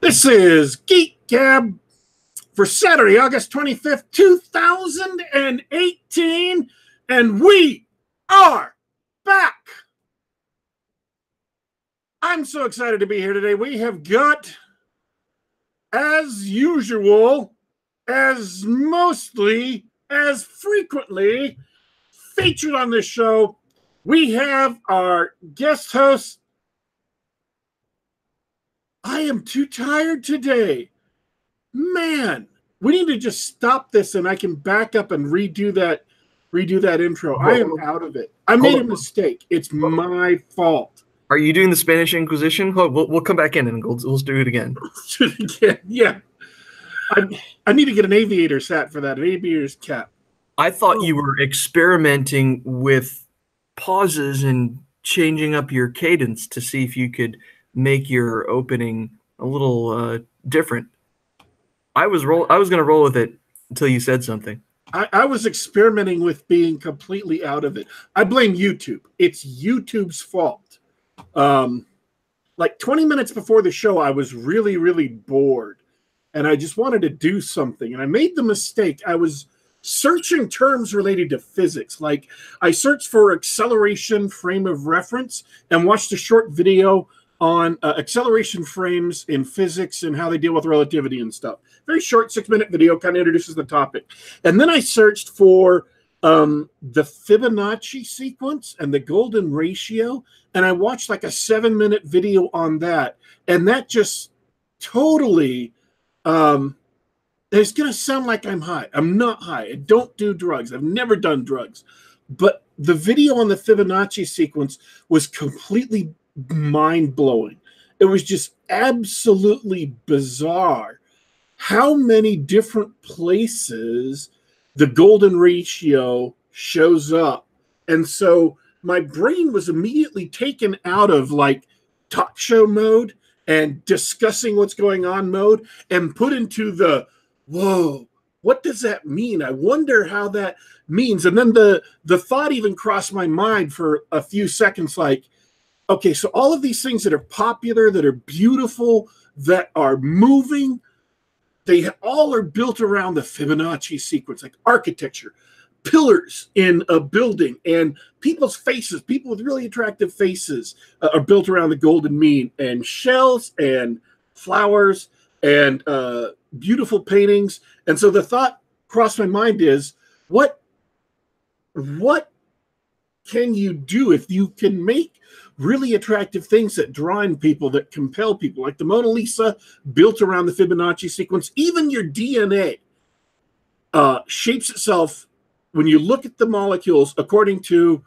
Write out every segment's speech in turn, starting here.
This is Geek Gab for Saturday, August 25th, 2018, and we are back. I'm so excited to be here today. We have got, as usual, as mostly, as frequently featured on this show, we have our guest host. I am too tired today. Man, we need to just stop this and I can back up and redo that intro. I am out of it. I made a mistake. It's my fault. Are you doing the Spanish Inquisition? We'll come back in and we'll do it again. Yeah. I need to get an aviator's hat for that, an aviator's cap. I thought you were experimenting with pauses and changing up your cadence to see if you could make your opening a little different. I was going to roll with it until you said something. I was experimenting with being completely out of it. I blame YouTube. It's YouTube's fault. Like 20 minutes before the show, I was really, really bored. And I just wanted to do something. And I made the mistake. I was searching terms related to physics. Like I searched for acceleration frame of reference and watched a short video on acceleration frames in physics and how they deal with relativity and stuff. Very short 6-minute video, kind of introduces the topic. And then I searched for the Fibonacci sequence and the golden ratio, and I watched like a 7-minute video on that. And that just totally, it's going to sound like I'm high. I'm not high. I don't do drugs. I've never done drugs. But the video on the Fibonacci sequence was completely mind-blowing. It was just absolutely bizarre how many different places the golden ratio shows up. And so my brain was immediately taken out of like talk show mode and discussing what's going on mode and put into the, whoa, what does that mean? I wonder how that means. And then the thought even crossed my mind for a few seconds, like, okay, so all of these things that are popular, that are beautiful, that are moving, they all are built around the Fibonacci sequence, like architecture, pillars in a building, and people's faces, people with really attractive faces are built around the golden mean, and shells and flowers and beautiful paintings. And so the thought crossed my mind is, what can you do if you can make really attractive things that draw in people, that compel people, like the Mona Lisa built around the Fibonacci sequence? Even your DNA shapes itself when you look at the molecules according to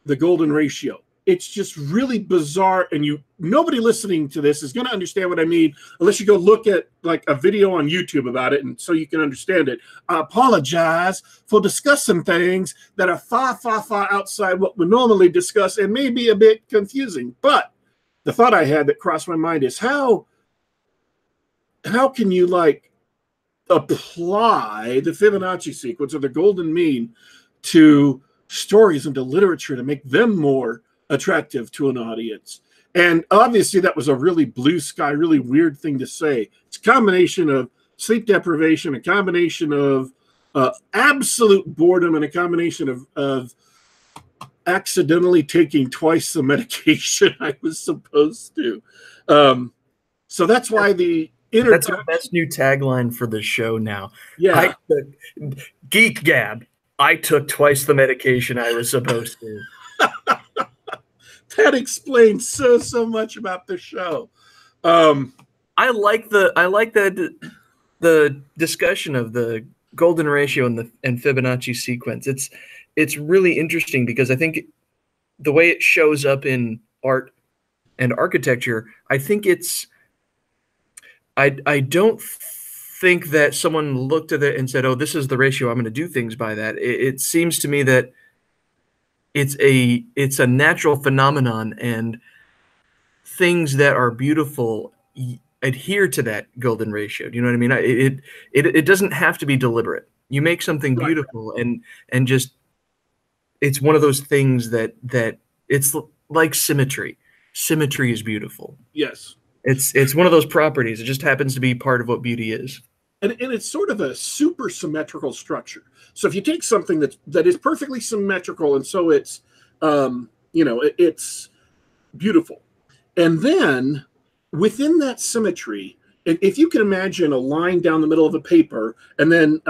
the golden ratio. It's just really bizarre, and nobody listening to this is going to understand what I mean unless you go look at like a video on YouTube about it, and so you can understand it. I apologize for discussing things that are far, far, far outside what we normally discuss and may be a bit confusing. But the thought I had that crossed my mind is how can you like apply the Fibonacci sequence or the golden mean to stories and to literature to make them more attractive to an audience? And obviously that was a really blue sky, really weird thing to say. It's a combination of sleep deprivation, a combination of absolute boredom, and a combination of accidentally taking twice the medication I was supposed to. So that's why that's our best new tagline for the show now. Yeah. Geek Gab. I took twice the medication I was supposed to. That explains so much about the show. I like the discussion of the golden ratio and Fibonacci sequence. It's really interesting because I think the way it shows up in art and architecture, I think I don't think that someone looked at it and said, "Oh, this is the ratio. I'm going to do things by that." It seems to me that it's a natural phenomenon, and things that are beautiful adhere to that golden ratio. Do you know what I mean? It doesn't have to be deliberate. You make something beautiful, and just it's one of those things that it's like symmetry. Symmetry is beautiful. Yes. It's one of those properties. It just happens to be part of what beauty is. And it's sort of a super symmetrical structure. So if you take something that is perfectly symmetrical, and so it's it's beautiful, and then within that symmetry, if you can imagine a line down the middle of a paper, and then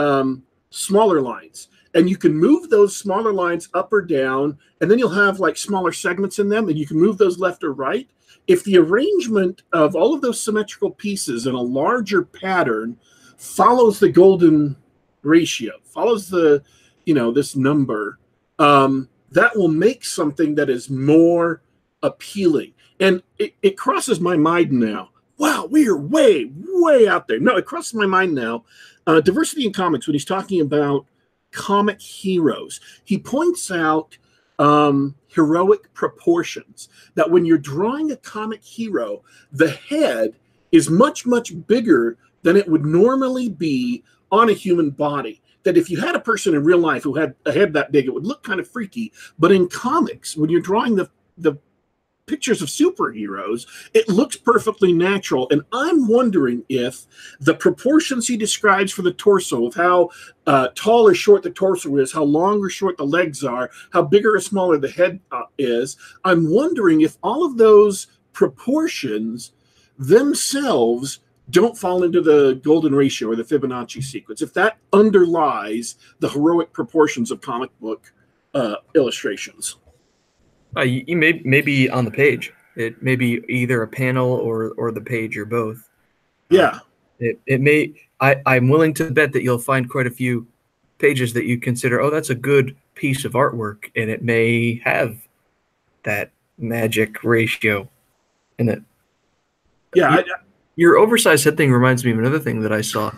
smaller lines, and you can move those smaller lines up or down, and then you'll have like smaller segments in them, and you can move those left or right. If the arrangement of all of those symmetrical pieces in a larger pattern follows the golden ratio, follows the, this number, that will make something that is more appealing. And it crosses my mind now. Wow, we are way, way out there. No, it crosses my mind now. Diversity in comics, when he's talking about comic heroes, he points out heroic proportions, that when you're drawing a comic hero, the head is much, much bigger than it would normally be on a human body. That if you had a person in real life who had a head that big, it would look kind of freaky. But in comics, when you're drawing the pictures of superheroes, it looks perfectly natural. And I'm wondering if the proportions he describes for the torso, of how tall or short the torso is, how long or short the legs are, how bigger or smaller the head is, I'm wondering if all of those proportions themselves don't fall into the golden ratio or the Fibonacci sequence, if that underlies the heroic proportions of comic book illustrations. You may be on the page. It may be either a panel or the page or both. Yeah. It may. I'm willing to bet that you'll find quite a few pages that you consider, oh, that's a good piece of artwork, and it may have that magic ratio in it. Yeah. Your oversized head thing reminds me of another thing that I saw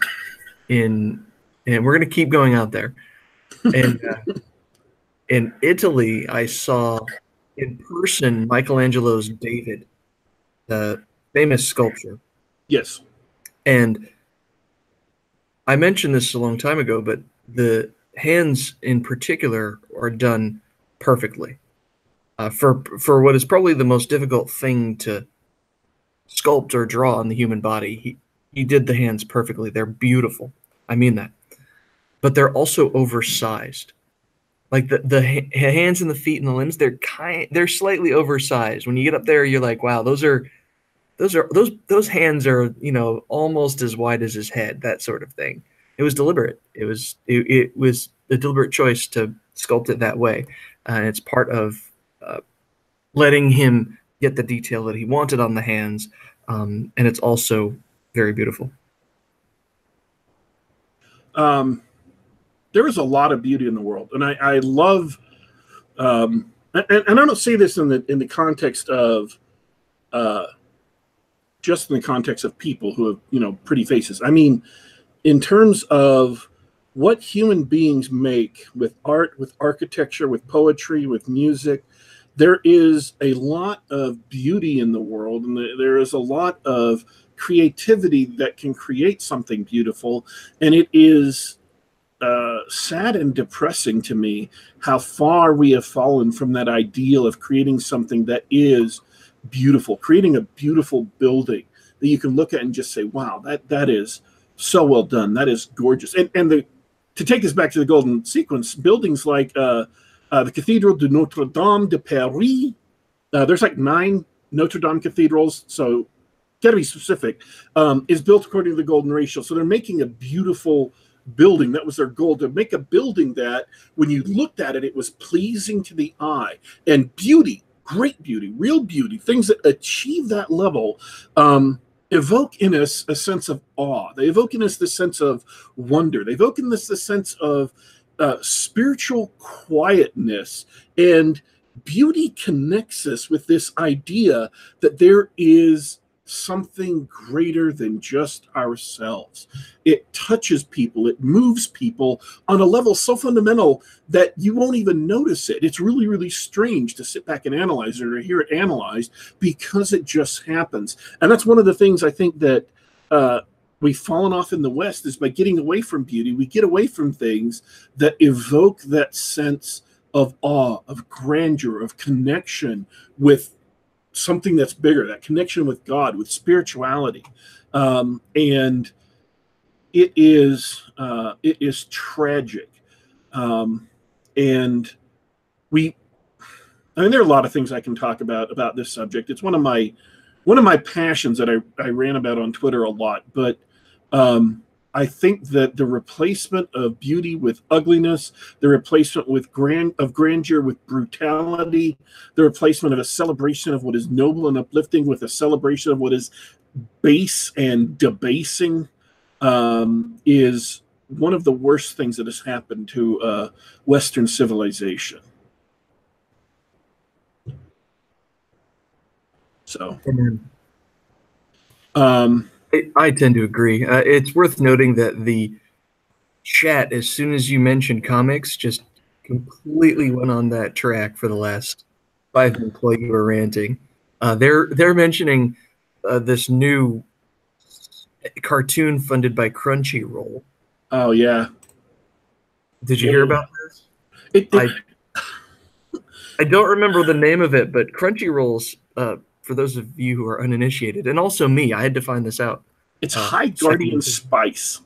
and we're going to keep going out there. And in Italy, I saw in person Michelangelo's David, the famous sculpture. Yes. And I mentioned this a long time ago, but the hands in particular are done perfectly. For what is probably the most difficult thing to sculpt or draw on the human body, he did the hands perfectly. They're beautiful. I mean that. But they're also oversized. Like the hands and the feet and the limbs, they're slightly oversized. When you get up there, you're like, wow, those hands are, almost as wide as his head, that sort of thing. It was deliberate. It was a deliberate choice to sculpt it that way. And it's part of letting him get the detail that he wanted on the hands. And it's also very beautiful. There is a lot of beauty in the world, and I love, and I don't say this in the context of, just in the context of people who have pretty faces. I mean, in terms of what human beings make with art, with architecture, with poetry, with music, there is a lot of beauty in the world, and there is a lot of creativity that can create something beautiful, and it is sad and depressing to me how far we have fallen from that ideal of creating something that is beautiful, creating a beautiful building that you can look at and just say, wow, that is so well done. That is gorgeous. And to take this back to the golden sequence, buildings like the Cathedral de Notre Dame de Paris, there's like 9 Notre Dame cathedrals, so got to be specific, is built according to the golden ratio. So they're making a beautiful building. That was their goal, to make a building that when you looked at it, it was pleasing to the eye. And beauty, great beauty, real beauty, things that achieve that level, evoke in us a sense of awe. They evoke in us the sense of wonder. They evoke in us the sense of spiritual quietness. And beauty connects us with this idea that there is something greater than just ourselves. It touches people, it moves people on a level so fundamental that you won't even notice it. It's really, really strange to sit back and analyze it or hear it analyzed, because it just happens. And that's one of the things I think that we've fallen off in the West, is by getting away from beauty, we get away from things that evoke that sense of awe, of grandeur, of connection with something that's bigger, that connection with God, with spirituality. And it is tragic. And I mean, there are a lot of things I can talk about this subject. It's one of my passions that I ran about on Twitter a lot. But I think that the replacement of beauty with ugliness, the replacement of grandeur with brutality, the replacement of a celebration of what is noble and uplifting with a celebration of what is base and debasing, is one of the worst things that has happened to Western civilization. So, I tend to agree. It's worth noting that the chat, as soon as you mentioned comics, just completely went on that track for the last 5 minutes while you were ranting. They're mentioning this new cartoon funded by Crunchyroll. Oh yeah. Did you hear about this? I don't remember the name of it, but Crunchyroll's, for those of you who are uninitiated, and also me, I had to find this out. It's High Guardian Spice.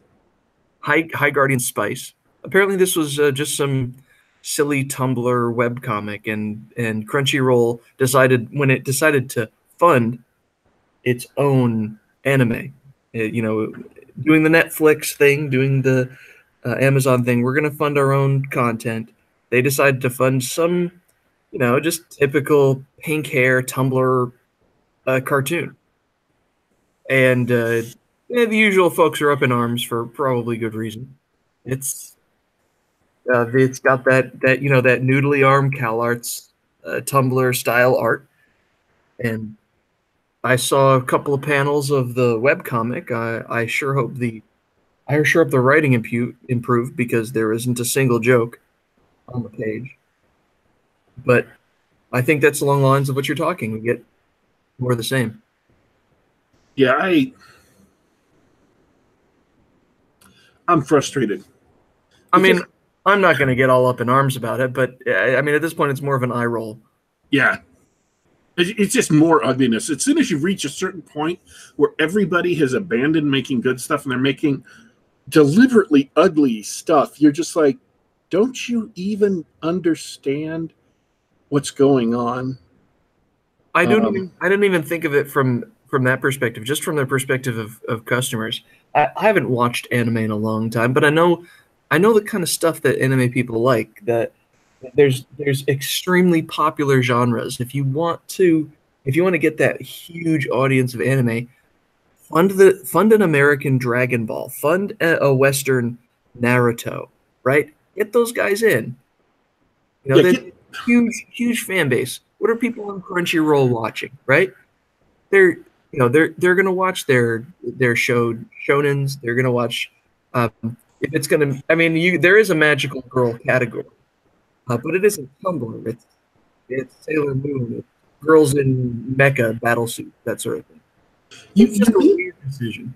High Guardian Spice. Apparently, this was just some silly Tumblr webcomic, and Crunchyroll decided to fund its own anime. Doing the Netflix thing, doing the Amazon thing. We're going to fund our own content. They decided to fund some, just typical pink hair Tumblr cartoon. And the usual folks are up in arms for probably good reason. It's got that noodly arm CalArts Tumblr style art, and I saw a couple of panels of the webcomic. I sure hope the writing improved, because there isn't a single joke on the page. But I think that's along the lines of what you're talking. We get more of the same. Yeah, I'm frustrated. I mean, I'm not going to get all up in arms about it, but I mean, at this point, it's more of an eye roll. Yeah. It's just more ugliness. As soon as you reach a certain point where everybody has abandoned making good stuff and they're making deliberately ugly stuff, you're just like, don't you even understand what's going on? I don't even think of it from that perspective, just from the perspective of customers. I haven't watched anime in a long time, but I know the kind of stuff that anime people like. That there's extremely popular genres. If you want to get that huge audience of anime, fund an American Dragon Ball, fund a Western Naruto, right? Get those guys in. Huge fan base. What are people on Crunchyroll watching, right? They're gonna watch their shonens. They're gonna watch if it's gonna. I mean, there is a magical girl category, but it isn't Tumblr. It's Sailor Moon, it's girls in mecha battle suit, that sort of thing. It's just a weird decision.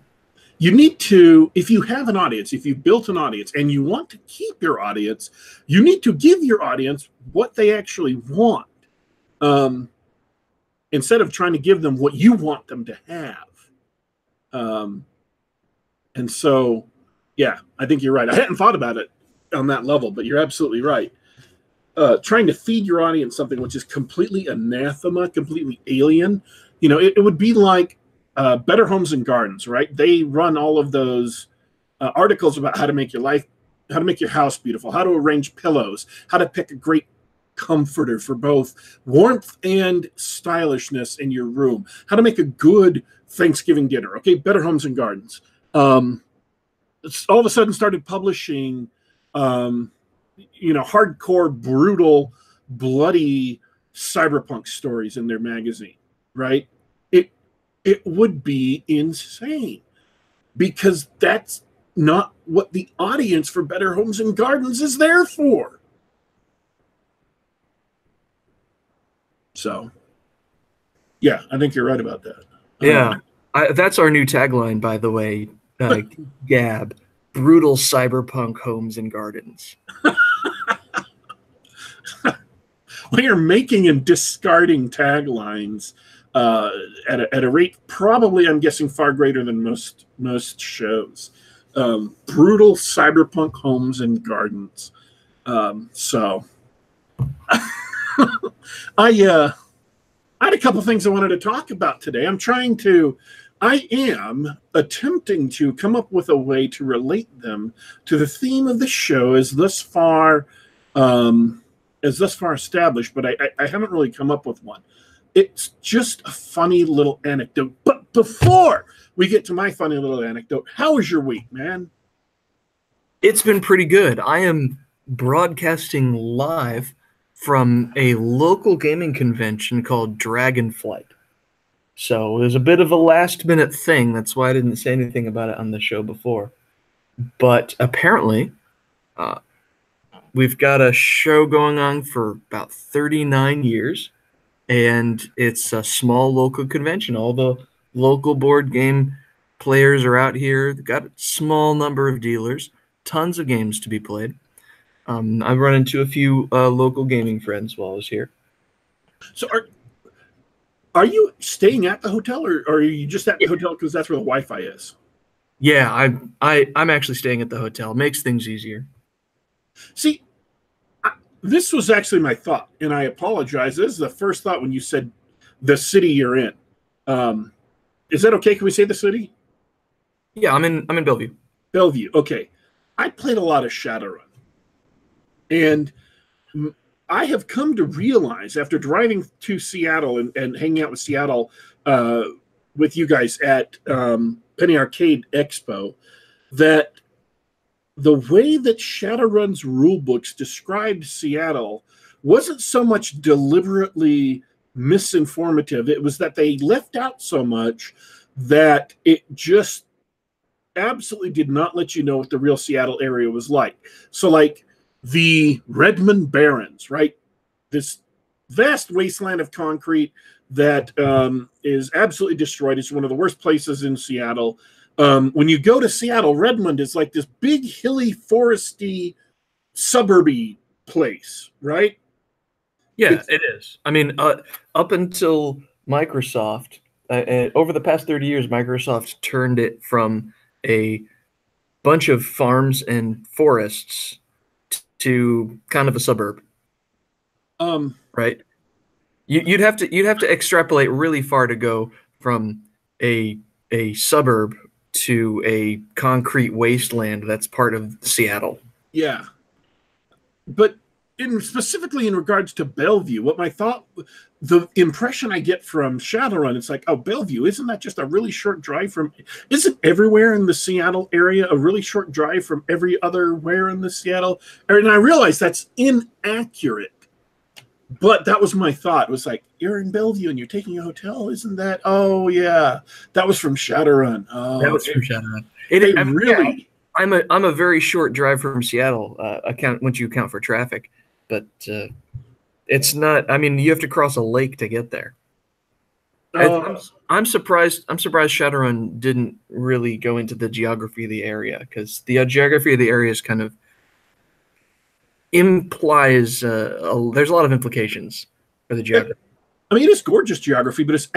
You need to, if you have an audience, if you've built an audience and you want to keep your audience, you need to give your audience what they actually want, instead of trying to give them what you want them to have. And so, yeah, I think you're right. I hadn't thought about it on that level, but you're absolutely right. Trying to feed your audience something which is completely anathema, completely alien, it would be like Better Homes and Gardens, right? They run all of those articles about how to make your house beautiful, how to arrange pillows, how to pick a great comforter for both warmth and stylishness in your room, how to make a good Thanksgiving dinner. Okay, Better Homes and Gardens. All of a sudden started publishing, hardcore, brutal, bloody cyberpunk stories in their magazine, right? It would be insane, because that's not what the audience for Better Homes and Gardens is there for. So, yeah, I think you're right about that. Yeah, that's our new tagline, by the way. Gab, brutal cyberpunk homes and gardens. When you're making and discarding taglines, uh, at a rate probably, I'm guessing, far greater than most shows. Brutal cyberpunk homes and gardens. So I had a couple things I wanted to talk about today. I am attempting to come up with a way to relate them to the theme of the show as thus far established, but I haven't really come up with one. It's just a funny little anecdote. But before we get to my funny little anecdote, how was your week, man? It's been pretty good. I am broadcasting live from a local gaming convention called Dragonflight. So it was a bit of a last minute thing. That's why I didn't say anything about it on the show before. But apparently, we've got a show going on for about 39 years, and it's a small local convention. All the local board game players are out here. They've got a small number of dealers, tons of games to be played. I've run into a few local gaming friends while I was here. So are you staying at the hotel, or are you just at the hotel because that's where the Wi-Fi is? Yeah, I'm actually staying at the hotel. It makes things easier. See, this was actually my thought, and I apologize. This is the first thought when you said the city you're in. Is that okay? Can we say the city? Yeah, I'm in Bellevue. Bellevue. Okay. I played a lot of Shadowrun, and I have come to realize after driving to Seattle and hanging out with Seattle with you guys at Penny Arcade Expo that the way that Shadowrun's rulebooks described Seattle wasn't so much deliberately misinformative. It was that they left out so much that it just absolutely did not let you know what the real Seattle area was like. So, like, the Redmond Barrens, right? This vast wasteland of concrete that is absolutely destroyed. It's one of the worst places in Seattle. When you go to Seattle, Redmond is like this big, hilly, foresty, suburby place, right? Yeah, it is. I mean, up until Microsoft, over the past 30 years, Microsoft turned it from a bunch of farms and forests to kind of a suburb. Right? You'd have to extrapolate really far to go from a suburb to a concrete wasteland that's part of Seattle. Yeah. But specifically in regards to Bellevue, the impression I get from Shadowrun, it's like, oh, Bellevue, isn't that just a really short drive from, isn't everywhere in the Seattle area a really short drive from every other where in the Seattle? And I realize that's inaccurate, but that was my thought. It was like, you're in Bellevue and you're taking a hotel, isn't that? Oh yeah, that was from Shadowrun. Oh, that was from Shadowrun. Really. I'm a very short drive from Seattle. Once you account for traffic, but it's not. I mean, you have to cross a lake to get there. I'm surprised. I'm surprised Shadowrun didn't really go into the geography of the area, because the geography of the area is kind of implies there's a lot of implications for the geography. I mean, it is gorgeous geography, but it's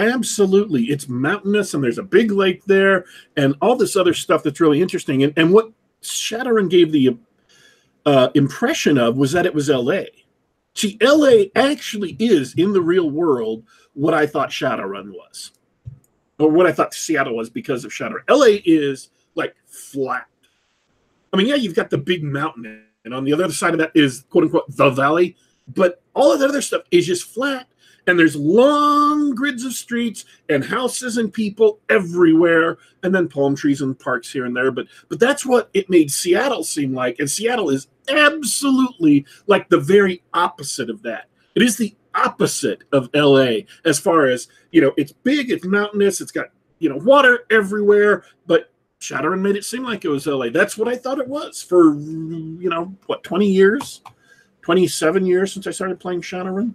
mountainous, and there's a big lake there, and all this other stuff that's really interesting. And what Shadowrun gave the impression of was that it was L.A. See, L.A. actually is, in the real world, what I thought Shadowrun was, or what I thought Seattle was because of Shadowrun. L.A. is, like, flat. I mean, yeah, you've got the big mountain, and on the other side of that is, quote-unquote, the valley, but all of the other stuff is just flat. And there's long grids of streets and houses and people everywhere, and then palm trees and parks here and there. But that's what it made Seattle seem like. And Seattle is absolutely like the very opposite of that. It is the opposite of LA as far as, it's big, it's mountainous, it's got, water everywhere. But Shadowrun made it seem like it was LA. That's what I thought it was for, 20 years, 27 years since I started playing Shadowrun.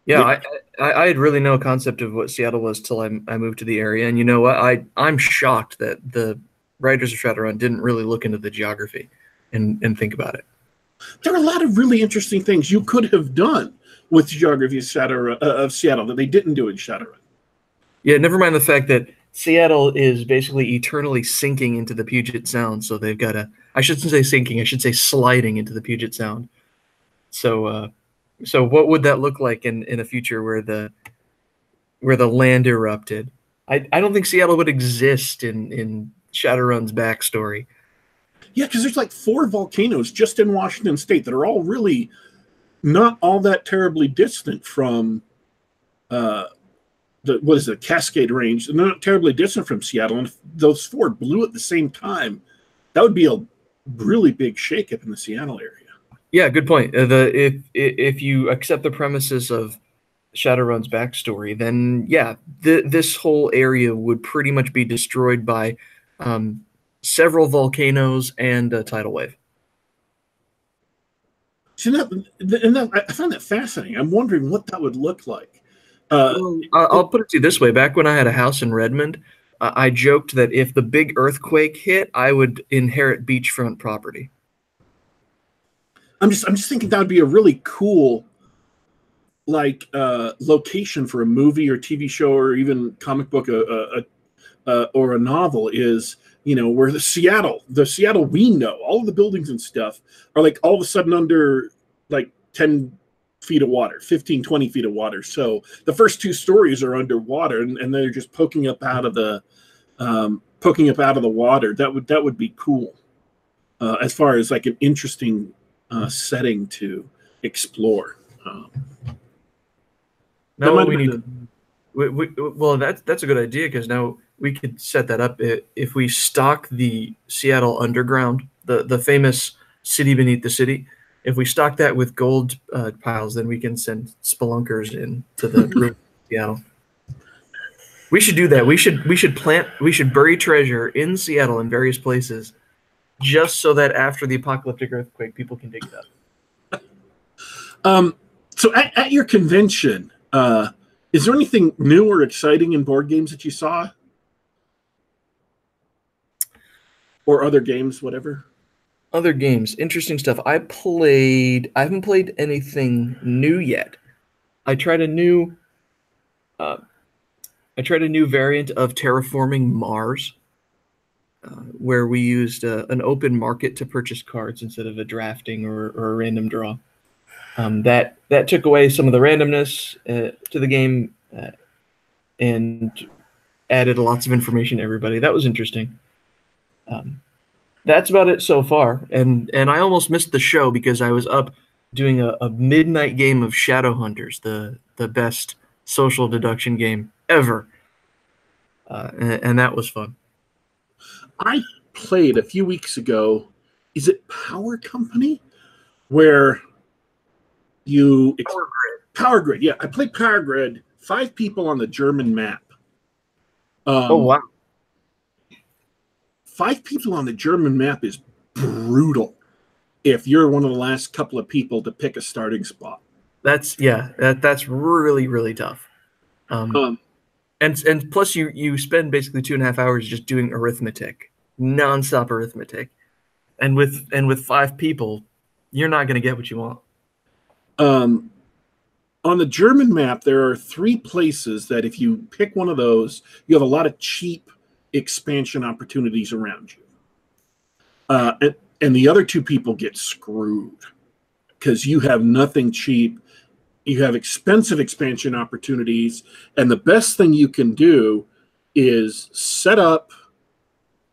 Yeah, I had really no concept of what Seattle was till I moved to the area. And you know what? I'm shocked that the writers of Shadowrun didn't really look into the geography and think about it. There are a lot of really interesting things you could have done with the geography of Seattle that they didn't do in Shadowrun. Yeah, never mind the fact that Seattle is basically eternally sinking into the Puget Sound, so they've got I shouldn't say sinking, I should say sliding into the Puget Sound. So so what would that look like in a future where the land erupted? I don't think Seattle would exist in Shadowrun's backstory. Yeah, because there's like 4 volcanoes just in Washington State that are all really not all that terribly distant from what is it, Cascade Range. They're not terribly distant from Seattle. And if those 4 blew at the same time, that would be a really big shakeup in the Seattle area. Yeah, good point. If you accept the premises of Shadowrun's backstory, then yeah, this whole area would pretty much be destroyed by um, several volcanoes and a tidal wave. See, I find that fascinating. I'm wondering what that would look like. Well, I'll put it to you this way. Back when I had a house in Redmond, I joked that if the big earthquake hit, I would inherit beachfront property. I'm just thinking that would be a really cool location for a movie or TV show or even comic book or a novel is, where the Seattle we know, all of the buildings and stuff are like all of a sudden under like 10 feet of water, 15, 20 feet of water. So the first 2 stories are underwater and they're just poking up out of the water. That would be cool as far as like an interesting setting to explore. Now what we need, well, that's a good idea because now we could set that up if we stock the Seattle Underground, the famous city beneath the city. If we stock that with gold piles, then we can send spelunkers into the room Seattle. We should do that. We should bury treasure in Seattle in various places, just so that after the apocalyptic earthquake, people can dig it up. So at your convention, is there anything new or exciting in board games that you saw? Or other games, whatever? Other games, interesting stuff. I haven't played anything new yet. I tried a new variant of Terraforming Mars, where we used an open market to purchase cards instead of a drafting or a random draw. That took away some of the randomness to the game and added lots of information to everybody. That was interesting. That's about it so far. And I almost missed the show because I was up doing a midnight game of Shadowhunters, the best social deduction game ever. And that was fun. I played a few weeks ago. Is it Power Company? Where you Power Grid. Yeah, I played Power Grid. 5 people on the German map. Oh wow! 5 people on the German map is brutal. If you're one of the last couple of people to pick a starting spot, that's really really tough. And plus you spend basically 2.5 hours just doing arithmetic, nonstop arithmetic, and with 5 people, you're not going to get what you want. On the German map, there are 3 places that if you pick one of those, you have a lot of cheap expansion opportunities around you. And the other 2 people get screwed because you have nothing cheap. You have expensive expansion opportunities. And the best thing you can do is set up,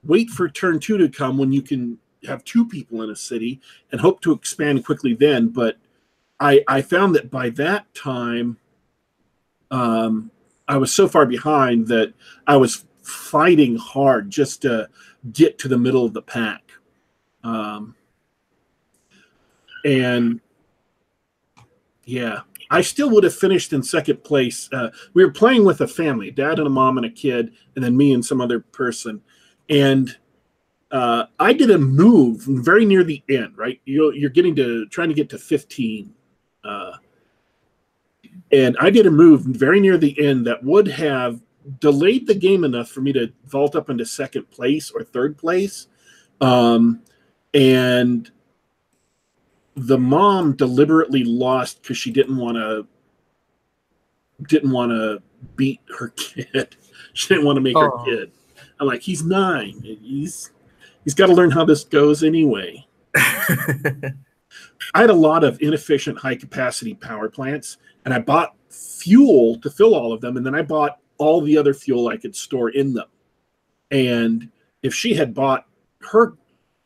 wait for turn 2 to come when you can have 2 people in a city and hope to expand quickly then. But I found that by that time, I was so far behind that I was fighting hard just to get to the middle of the pack. And yeah, I still would have finished in second place. We were playing with a family, dad and a mom and a kid, and then me and some other person. And I did a move very near the end, right? You're trying to get to 15. And I did a move very near the end that would have delayed the game enough for me to vault up into second place or third place. And the mom deliberately lost because she didn't want to didn't want to beat her kid. She didn't want to make her kid. I'm like, he's 9. He's got to learn how this goes anyway. I had a lot of inefficient, high-capacity power plants, and I bought fuel to fill all of them, and then I bought all the other fuel I could store in them. And if she had bought her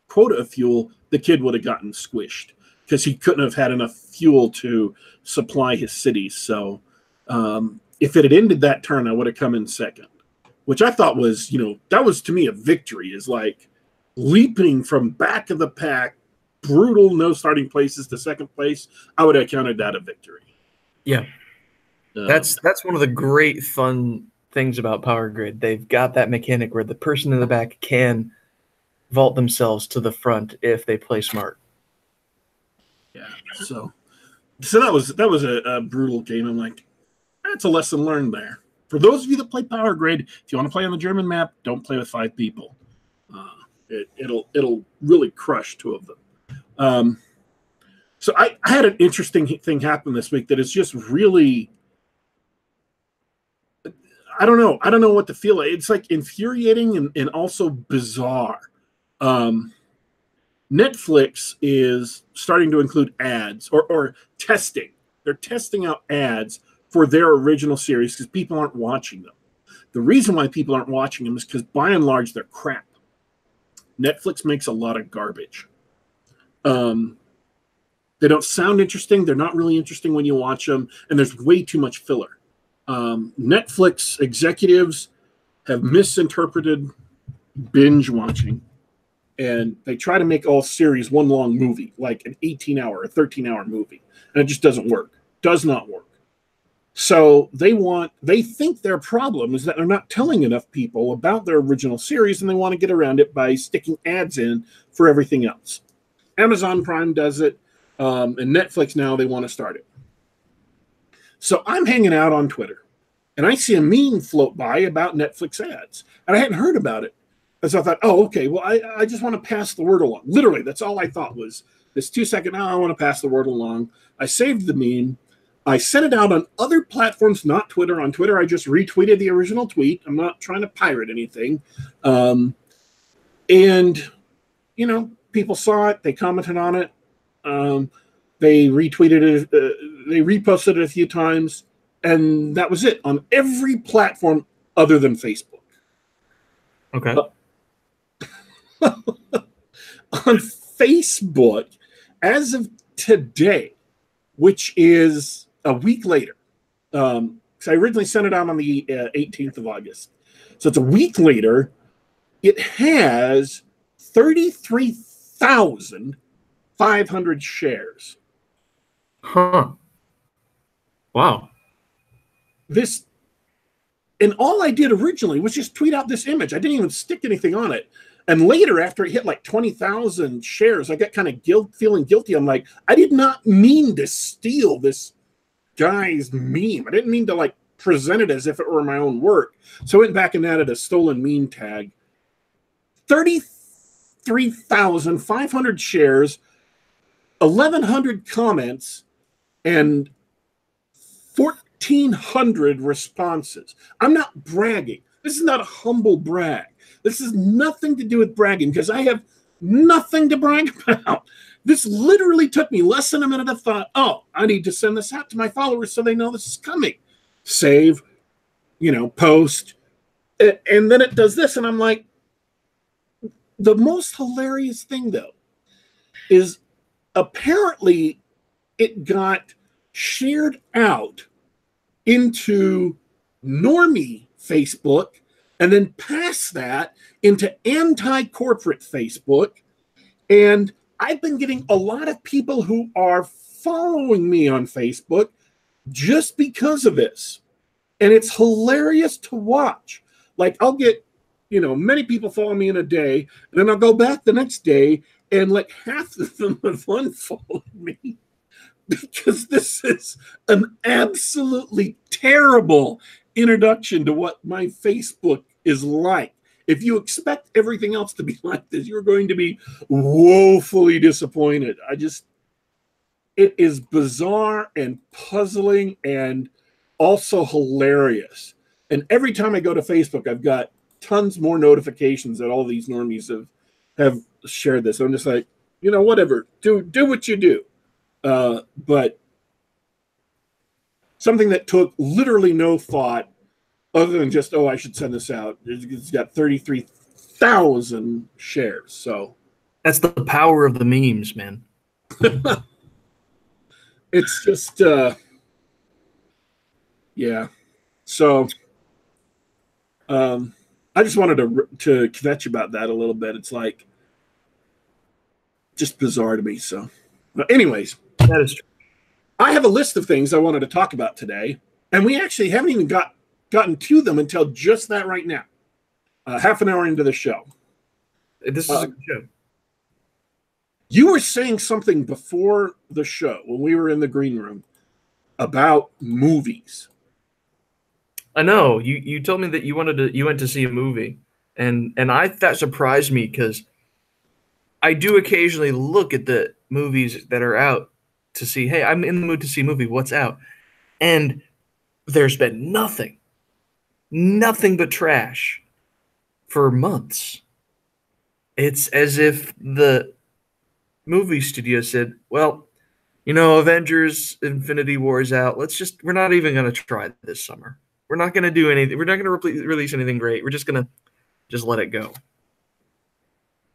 quota of fuel, the kid would have gotten squished because he couldn't have had enough fuel to supply his cities. So if it had ended that turn, I would have come in second, which I thought was, that was to me a victory, is like leaping from back of the pack, brutal, no starting places to second place. I would have counted that a victory. Yeah. That's one of the great fun things about Power Grid. They've got that mechanic where the person in the back can vault themselves to the front if they play smart. Yeah. So that was a brutal game. I'm like, that's a lesson learned there. For those of you that play Power Grid, if you want to play on the German map, don't play with 5 people. It'll really crush 2 of them. So I had an interesting thing happen this week that is just really, I don't know what to feel like. It's like infuriating and also bizarre. Netflix is starting to include ads or testing. They're testing out ads for their original series because people aren't watching them. The reason why people aren't watching them is because by and large they're crap. Netflix makes a lot of garbage. They don't sound interesting. They're not really interesting when you watch them, and there's way too much filler. Netflix executives have misinterpreted binge watching, and they try to make all series one long movie, like an 18-hour or 13-hour movie, and it just doesn't work. Does not work. So they think their problem is that they're not telling enough people about their original series, and they want to get around it by sticking ads in for everything else. Amazon Prime does it, and Netflix now, they want to start it. So I'm hanging out on Twitter, and I see a meme float by about Netflix ads, and I hadn't heard about it. And so I thought, oh, okay, well, I just want to pass the word along. Literally, that's all I thought was this 2-second, I want to pass the word along. I saved the meme. I sent it out on other platforms, not Twitter. On Twitter, I just retweeted the original tweet. I'm not trying to pirate anything. And, people saw it. They commented on it. They retweeted it. They reposted it a few times. And that was it on every platform other than Facebook. Okay. On Facebook, as of today, which is a week later, because I originally sent it out on the 18th of August. So it's a week later. It has 33,500 shares. Huh. Wow. And all I did originally was just tweet out this image. I didn't even stick anything on it. And later, after it hit like 20,000 shares, I got kind of feeling guilty. I'm like, I did not mean to steal this guy's meme. I didn't mean to like present it as if it were my own work. So I went back and added a stolen meme tag. 33,500 shares, 1,100 comments, and 1,400 responses. I'm not bragging. This is not a humble brag. This has nothing to do with bragging because I have nothing to brag about. This literally took me less than a minute of thought. Oh, I need to send this out to my followers so they know this is coming. Save, post. And then it does this. And I'm like, the most hilarious thing, though, is apparently it got shared out into normie Facebook and then past that into anti-corporate Facebook. And I've been getting a lot of people who are following me on Facebook just because of this. And it's hilarious to watch. Like, I'll get, many people follow me in a day, and then I'll go back the next day, and like half of them have unfollowed me because this is an absolutely terrible introduction to what my Facebook is like. If you expect everything else to be like this, you're going to be woefully disappointed. It is bizarre and puzzling, and also hilarious. And every time I go to Facebook, I've got tons more notifications that all these normies have shared this. I'm just like, whatever. Do what you do. But something that took literally no thought other than just, I should send this out. It's got 33,000 shares. So that's the power of the memes, man. It's just, yeah. So, I just wanted to kvetch about that a little bit. It's like just bizarre to me. So, but anyways, that is true. I have a list of things I wanted to talk about today, and we actually haven't even gotten to them until just that right now. Half an hour into the show. This is a good show. You were saying something before the show when we were in the green room about movies. I know. You told me that you went to see a movie, and that surprised me because I do occasionally look at the movies that are out to see, hey, I'm in the mood to see a movie. What's out? And there's been nothing but trash for months. It's as if the movie studio said, well, Avengers Infinity War is out. We're not even going to try this summer. We're not going to do anything. We're not going to release anything great. We're just going to let it go.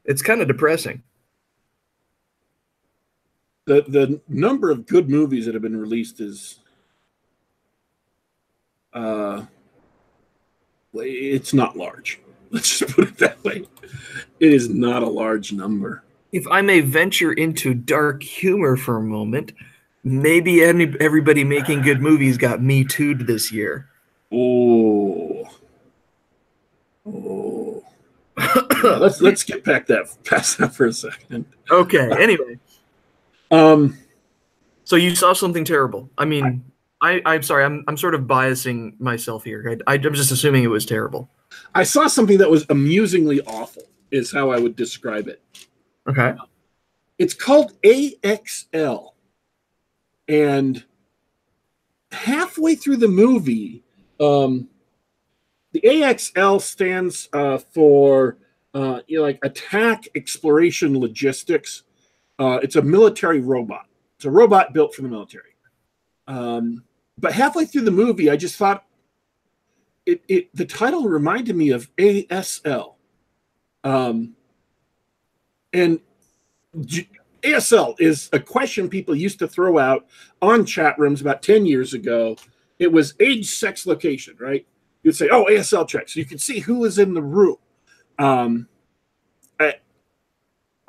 It's kind of depressing. The number of good movies that have been released is it's not large. Let's just put it that way. It is not a large number. If I may venture into dark humor for a moment, maybe everybody making good movies got Me Too'd this year. Oh. Let's get past that for a second. Okay. Anyway. So you saw something terrible. I mean, I'm sorry. I'm sort of biasing myself here. I'm just assuming it was terrible. I saw something that was amusingly awful, is how I would describe it. Okay. It's called AXL. And halfway through the movie, the AXL stands for like Attack Exploration Logistics. It's a military robot. It's a robot built for the military. But halfway through the movie, I just thought the title reminded me of ASL. And ASL is a question people used to throw out on chat rooms about 10 years ago. It was age, sex, location, right? You'd say, ASL check. So you could see who was in the room. I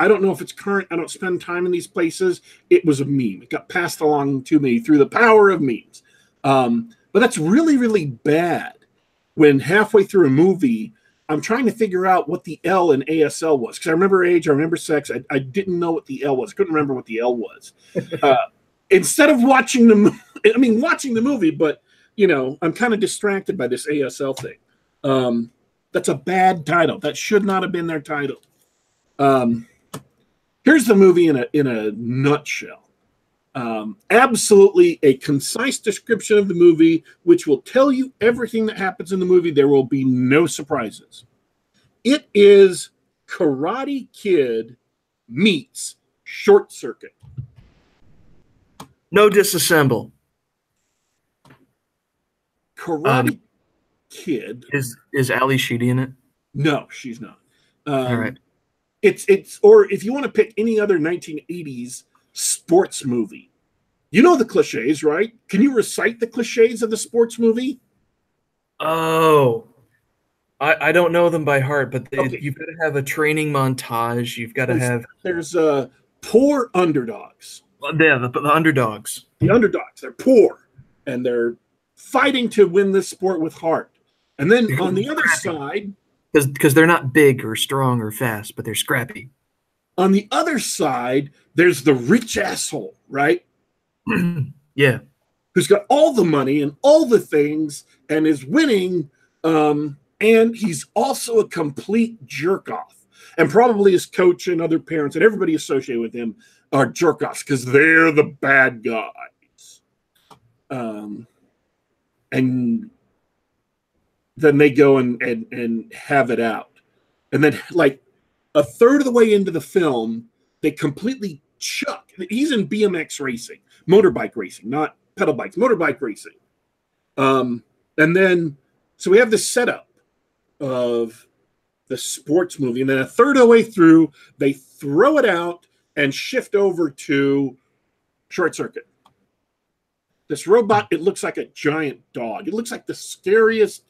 don't know if it's current. I don't spend time in these places. It was a meme. It got passed along to me through the power of memes. But that's really, really bad when halfway through a movie, I'm trying to figure out what the L in ASL was. Because I remember age, I remember sex. I didn't know what the L was. I couldn't remember what the L was. Instead of watching watching the movie, but, I'm kind of distracted by this ASL thing. That's a bad title. That should not have been their title. Here's the movie in a nutshell. Absolutely a concise description of the movie, which will tell you everything that happens in the movie. There will be no surprises. It is Karate Kid meets Short Circuit. No disassemble. Karate Kid. Is Ali Sheedy in it? No, she's not. All right. It's or if you want to pick any other 1980s sports movie, the cliches, right? Can you recite the cliches of the sports movie? Oh, I don't know them by heart, but Okay. You've got to have a training montage. You've got to have. There's poor underdogs. Yeah, the underdogs. The underdogs. They're poor, and they're fighting to win this sport with heart. And then on the other side, because they're not big or strong or fast, but they're scrappy. On the other side, there's the rich asshole, right? Yeah. Who's got all the money and all the things and is winning. And he's also a complete jerk off. And probably his coach and other parents and everybody associated with him are jerk offs because they're the bad guys. and then they go and have it out. And then like a third of the way into the film, they completely chuck. He's in BMX racing, motorbike racing, not pedal bikes, motorbike racing. And then, so we have this setup of the sports movie. And then a third of the way through, they throw it out and shift over to Short Circuit. This robot, it looks like a giant dog. It looks like the scariest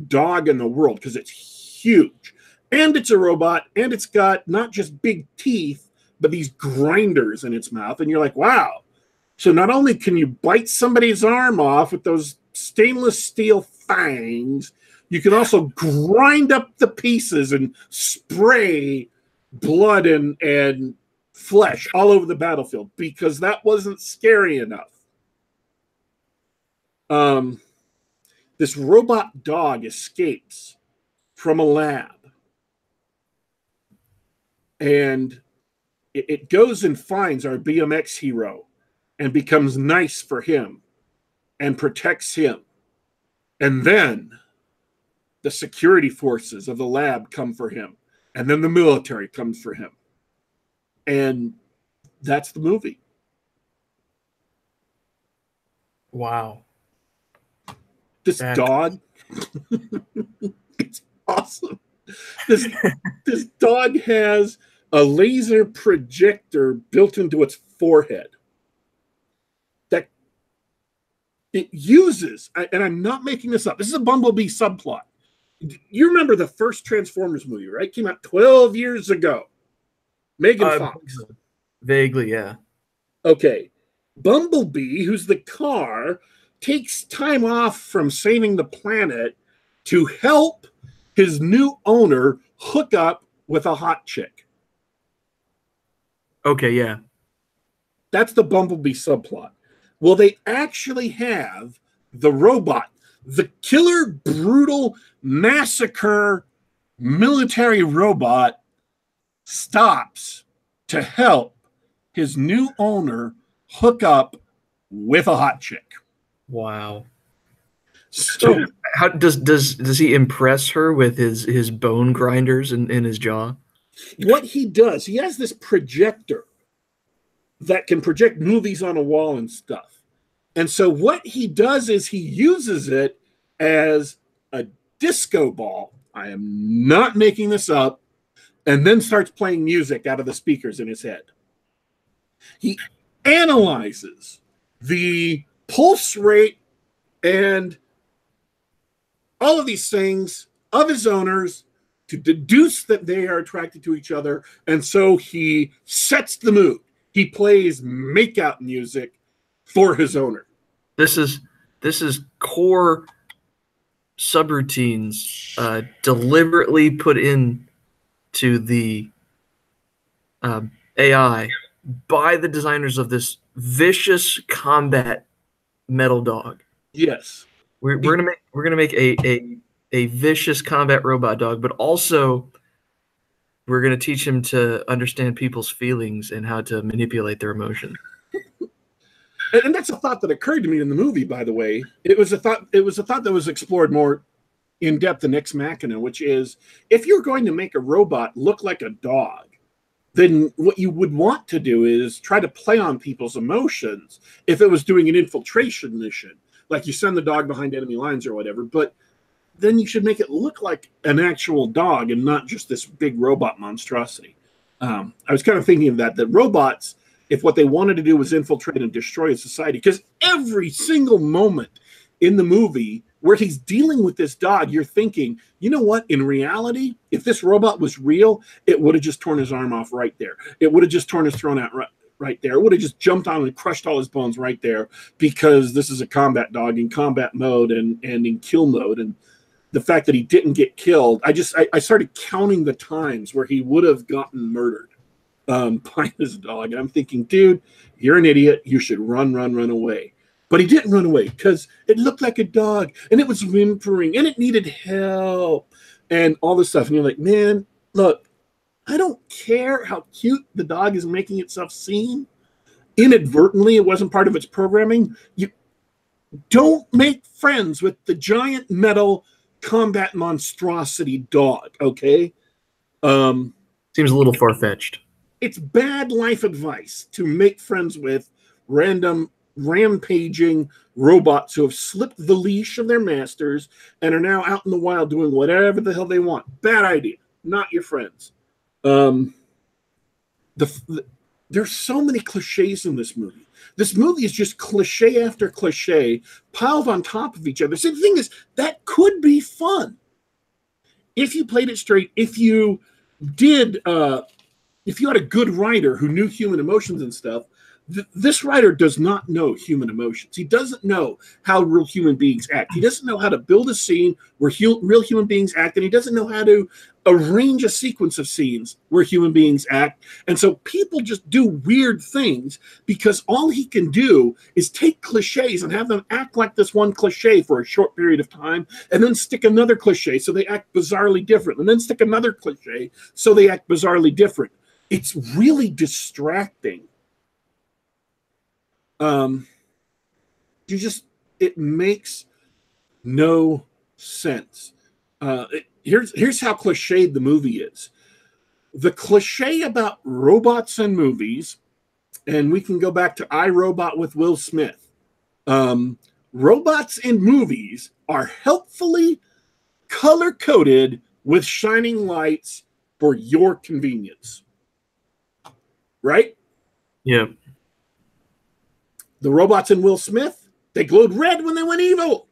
dog in the world because it's huge. And it's a robot, and it's got not just big teeth, but these grinders in its mouth. And you're like, wow. So not only can you bite somebody's arm off with those stainless steel fangs, you can also grind up the pieces and spray blood and flesh all over the battlefield because that wasn't scary enough. This robot dog escapes from a lab. And it goes and finds our BMX hero and becomes nice for him and protects him. And then the security forces of the lab come for him. And then the military comes for him. And that's the movie. Wow. This dog, it's awesome. This dog has a laser projector built into its forehead that it uses, and I'm not making this up, this is a Bumblebee subplot. You remember the first Transformers movie, right? Came out 12 years ago. Megan Fox. Vaguely, yeah. Okay. Bumblebee, who's the car, takes time off from saving the planet to help his new owner hook up with a hot chick. Okay, yeah. That's the Bumblebee subplot. Well, they actually have the robot, the killer, brutal, massacre military robot stops to help his new owner hook up with a hot chick. Wow. So how does he impress her with his bone grinders in his jaw? What he does, he has this projector that can project movies on a wall and stuff. And so what he does is he uses it as a disco ball. I am not making this up. And then starts playing music out of the speakers in his head. He analyzes the pulse rate and all of these things of his owners to deduce that they are attracted to each other. And so he sets the mood. He plays makeout music for his owner. This is core subroutines deliberately put in to the AI by the designers of this vicious combat metal dog. Yes. We're gonna make a vicious combat robot dog, but also we're gonna teach him to understand people's feelings and how to manipulate their emotions. And that's a thought that occurred to me in the movie, by the way. It was a thought that was explored more in depth in Ex Machina, which is if you're going to make a robot look like a dog, then what you would want to do is try to play on people's emotions if it was doing an infiltration mission. Like you send the dog behind enemy lines or whatever, but then you should make it look like an actual dog and not just this big robot monstrosity. I was kind of thinking of that robots, if what they wanted to do was infiltrate and destroy a society, because every single moment in the movie where he's dealing with this dog, you're thinking, you know what? In reality, if this robot was real, it would have just torn his arm off right there. It would have just torn his throat out right there. It would have just jumped on and crushed all his bones right there because this is a combat dog in combat mode and in kill mode. And the fact that he didn't get killed, I started counting the times where he would have gotten murdered by this dog. And I'm thinking, dude, you're an idiot. You should run away. But he didn't run away because it looked like a dog and it was whimpering and it needed help and all this stuff. And you're like, man, look, I don't care how cute the dog is making itself seem. Inadvertently, it wasn't part of its programming. Don't make friends with the giant metal combat monstrosity dog, okay? Seems a little far-fetched. It's bad life advice to make friends with random rampaging robots who have slipped the leash of their masters and are now out in the wild doing whatever the hell they want. Bad idea. Not your friends. There's so many cliches in this movie. This movie is just cliche after cliche piled on top of each other. So the thing is, that could be fun if you played it straight. If you did, if you had a good writer who knew human emotions and stuff. This writer does not know human emotions. He doesn't know how real human beings act. He doesn't know how to build a scene where real human beings act, and he doesn't know how to arrange a sequence of scenes where human beings act. And so people just do weird things because all he can do is take cliches and have them act like this one cliche for a short period of time, and then stick another cliche so they act bizarrely different, and then stick another cliche so they act bizarrely different. It's really distracting. It makes no sense. Here's how cliched the movie is. The cliche about robots and movies, and we can go back to I, Robot with Will Smith. Robots in movies are helpfully color-coded with shining lights for your convenience. Right? Yeah. The robots in Will Smith, they glowed red when they went evil.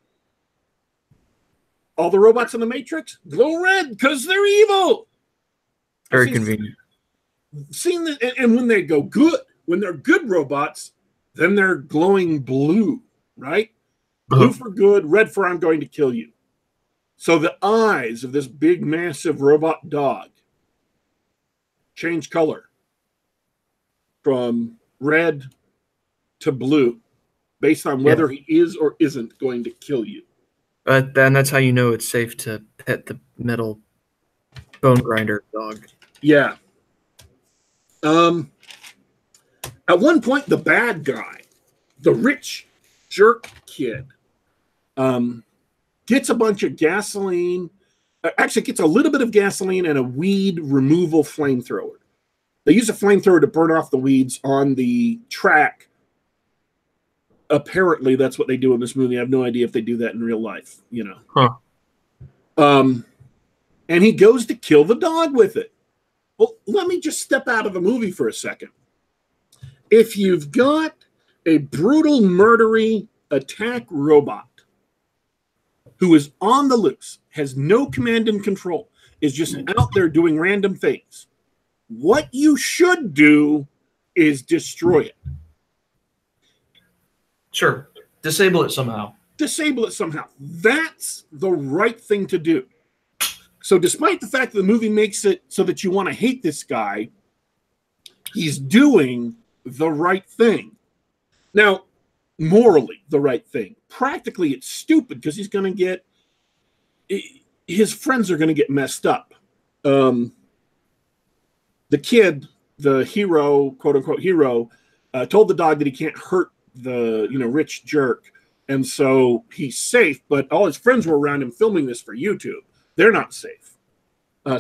All the robots in the Matrix glow red because they're evil. Very convenient. Seen that, and when they go good, when they're good robots, then they're glowing blue, right? Blue for good, red for I'm going to kill you. So the eyes of this big, massive robot dog change color from red to blue based on whether he is or isn't going to kill you. Then that's how you know it's safe to pet the metal bone grinder dog. Yeah. At one point, the bad guy, the rich jerk kid, gets a bunch of gasoline. Actually, gets a little bit of gasoline and a weed removal flamethrower. They use a flamethrower to burn off the weeds on the track. Apparently, that's what they do in this movie. I have no idea if they do that in real life, you know. And he goes to kill the dog with it. Well, let me just step out of the movie for a second. If you've got a brutal, murdery attack robot who is on the loose, has no command and control, is just out there doing random things, what you should do is destroy it. Sure. Disable it somehow. Disable it somehow. That's the right thing to do. So despite the fact that the movie makes it so that you want to hate this guy, he's doing the right thing. Now, morally, the right thing. Practically, it's stupid because he's going to get... His friends are going to get messed up. The kid, the hero, quote-unquote hero, told the dog that he can't hurt the rich jerk, and so he's safe, but all his friends were around him filming this for YouTube. They're not safe.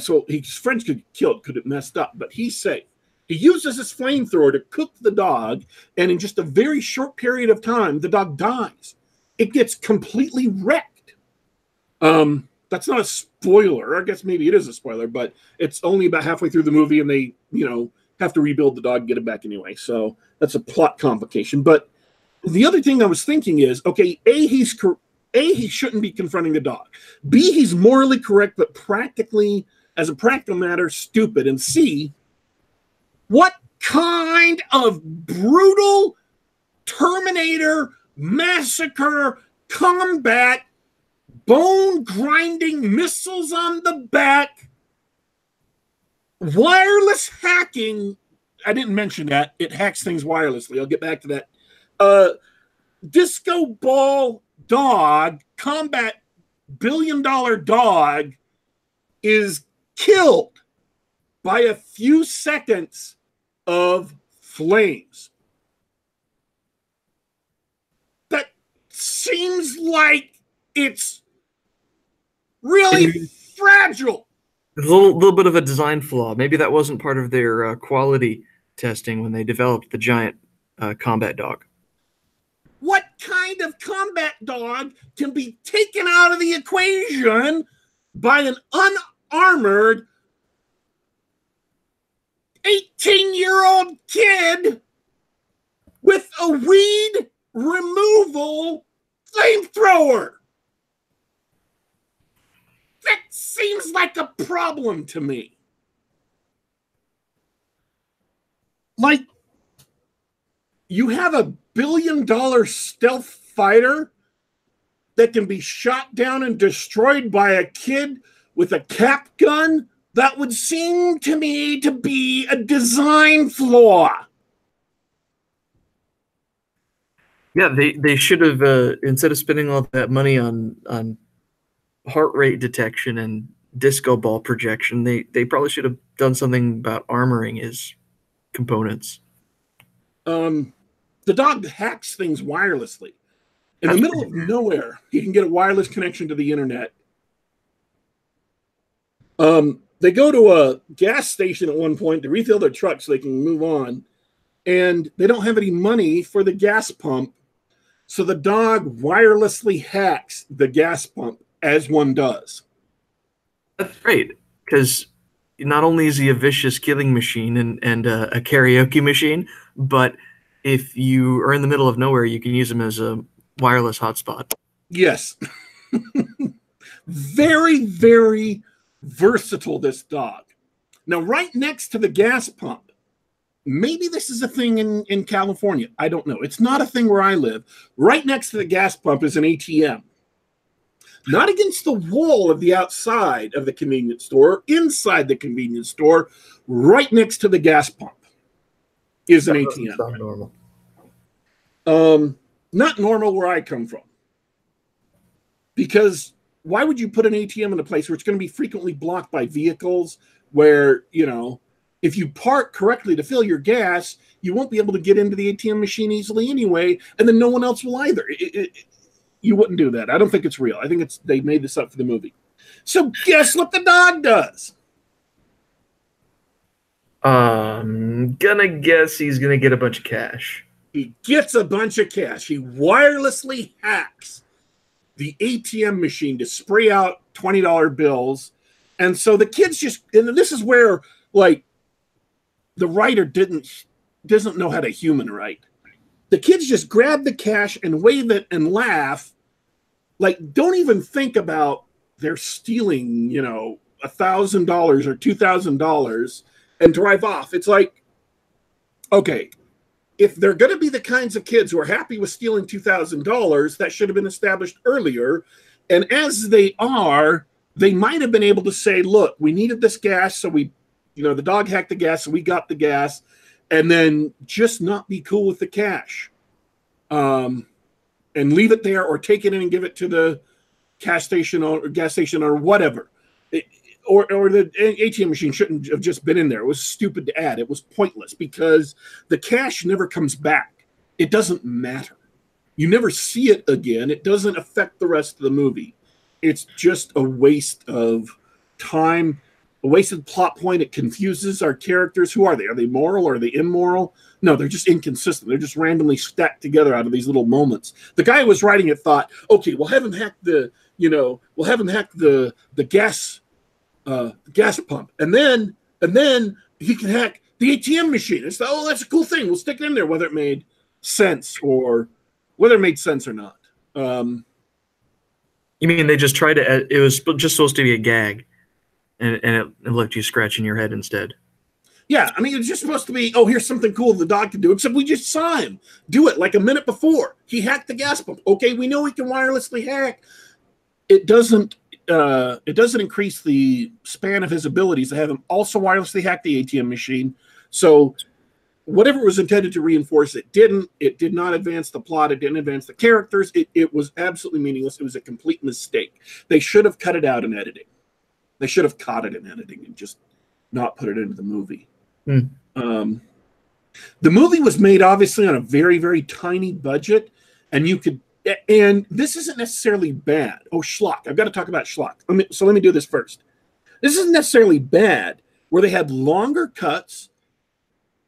So his friends could get killed, could have messed up, but he's safe. He uses his flamethrower to cook the dog, and in just a very short period of time, the dog dies. It gets completely wrecked. That's not a spoiler. I guess maybe it is a spoiler, but it's only about halfway through the movie, and they, have to rebuild the dog and get it back anyway. So that's a plot complication. But the other thing I was thinking is, okay, A, he shouldn't be confronting the dog. B, he's morally correct, but practically, as a practical matter, stupid. And C, what kind of brutal Terminator massacre combat bone-grinding missiles on the back wireless hacking? I didn't mention that. It hacks things wirelessly. I'll get back to that. Disco ball dog, combat billion-dollar dog, is killed by a few seconds of flames. That's seems like it's really fragile. A little bit of a design flaw. Maybe that wasn't part of their quality testing when they developed the giant combat dog. What kind of combat dog can be taken out of the equation by an unarmored 18-year-old kid with a weed removal flamethrower? That seems like a problem to me. Like, you have a billion-dollar stealth fighter that can be shot down and destroyed by a kid with a cap gun? That would seem to me to be a design flaw. Yeah, they should have instead of spending all that money on heart rate detection and disco ball projection, they probably should have done something about armoring his components. The dog hacks things wirelessly. In the middle of nowhere, he can get a wireless connection to the internet. They go to a gas station at one point to refill their truck so they can move on, and they don't have any money for the gas pump, so the dog wirelessly hacks the gas pump, as one does. That's great, because not only is he a vicious killing machine and a karaoke machine, but if you are in the middle of nowhere, you can use him as a wireless hotspot. Yes. Very, very versatile, this dog. Now, right next to the gas pump, maybe this is a thing in California. I don't know. It's not a thing where I live. Right next to the gas pump is an ATM. Not against the wall of the outside of the convenience store, inside the convenience store, right next to the gas pump is an ATM. Not normal. Not normal where I come from. Because why would you put an ATM in a place where it's going to be frequently blocked by vehicles where, you know, if you park correctly to fill your gas, you won't be able to get into the ATM machine easily anyway, and then no one else will either. You wouldn't do that. I don't think it's real. I think they made this up for the movie. So guess what the dog does? Gonna guess he's gonna get a bunch of cash. He gets a bunch of cash. He wirelessly hacks the ATM machine to spray out $20 bills. And so the kids just, and this is where, like, the writer doesn't know how to human write. The kids just grab the cash and wave it and laugh. Like, don't even think about they're stealing, you know, $1,000 or $2,000 and drive off. It's like, okay, if they're going to be the kinds of kids who are happy with stealing $2,000, that should have been established earlier. And as they are, they might have been able to say, look, we needed this gas, so we, you know, the dog hacked the gas, so we got the gas, and then just not be cool with the cash. And leave it there or take it in and give it to the gas station or whatever. Or the ATM machine shouldn't have just been in there. It was stupid to add. It was pointless because the cash never comes back. It doesn't matter. You never see it again. It doesn't affect the rest of the movie. It's just a waste of time, a wasted plot point. It confuses our characters. Who are they? Are they moral or are they immoral? No, they're just inconsistent. They're just randomly stacked together out of these little moments. The guy who was writing it thought, okay, we'll have him hack the gas pump, and then he can hack the ATM machine. It's that's a cool thing. We'll stick it in there, whether it made sense or not. You mean they just tried to? It was just supposed to be a gag, and it left you scratching your head instead. Yeah, I mean, it's just supposed to be, oh, here's something cool the dog can do, except we just saw him do it like a minute before. He hacked the gas pump. Okay, we know he can wirelessly hack. It doesn't increase the span of his abilities to have him also wirelessly hack the ATM machine. So whatever it was intended to reinforce, it didn't. It did not advance the plot. It didn't advance the characters. It was absolutely meaningless. It was a complete mistake. They should have cut it out in editing. They should have caught it in editing and just not put it into the movie. The movie was made obviously on a very, very tiny budget, and And this isn't necessarily bad. Oh, schlock. I've got to talk about schlock. Let me do this first. This isn't necessarily bad, where they had longer cuts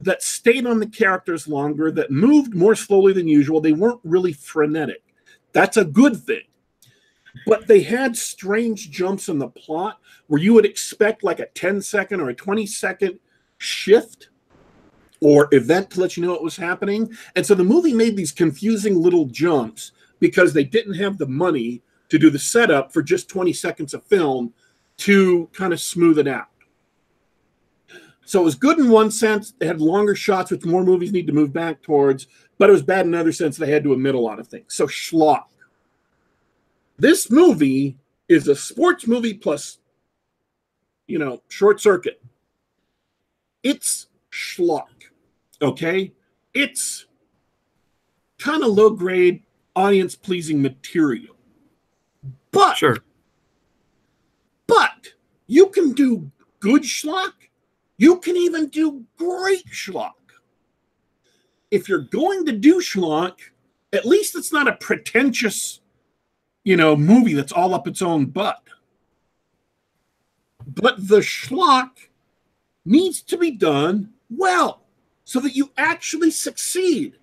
that stayed on the characters longer, that moved more slowly than usual. They weren't really frenetic. That's a good thing. But they had strange jumps in the plot where you would expect like a 10-second or a 20-second shift or event to let you know what was happening. And so the movie made these confusing little jumps because they didn't have the money to do the setup for just 20 seconds of film to kind of smooth it out. So it was good in one sense. They had longer shots, which more movies need to move back towards, but it was bad in another sense. They had to omit a lot of things. So schlock. This movie is a sports movie plus, short circuit. It's schlock, okay? It's kind of low-grade, audience-pleasing material. But, Sure. But you can do good schlock. You can even do great schlock. If you're going to do schlock, at least it's not a pretentious, movie that's all up its own butt. But the schlock needs to be done well so that you actually succeed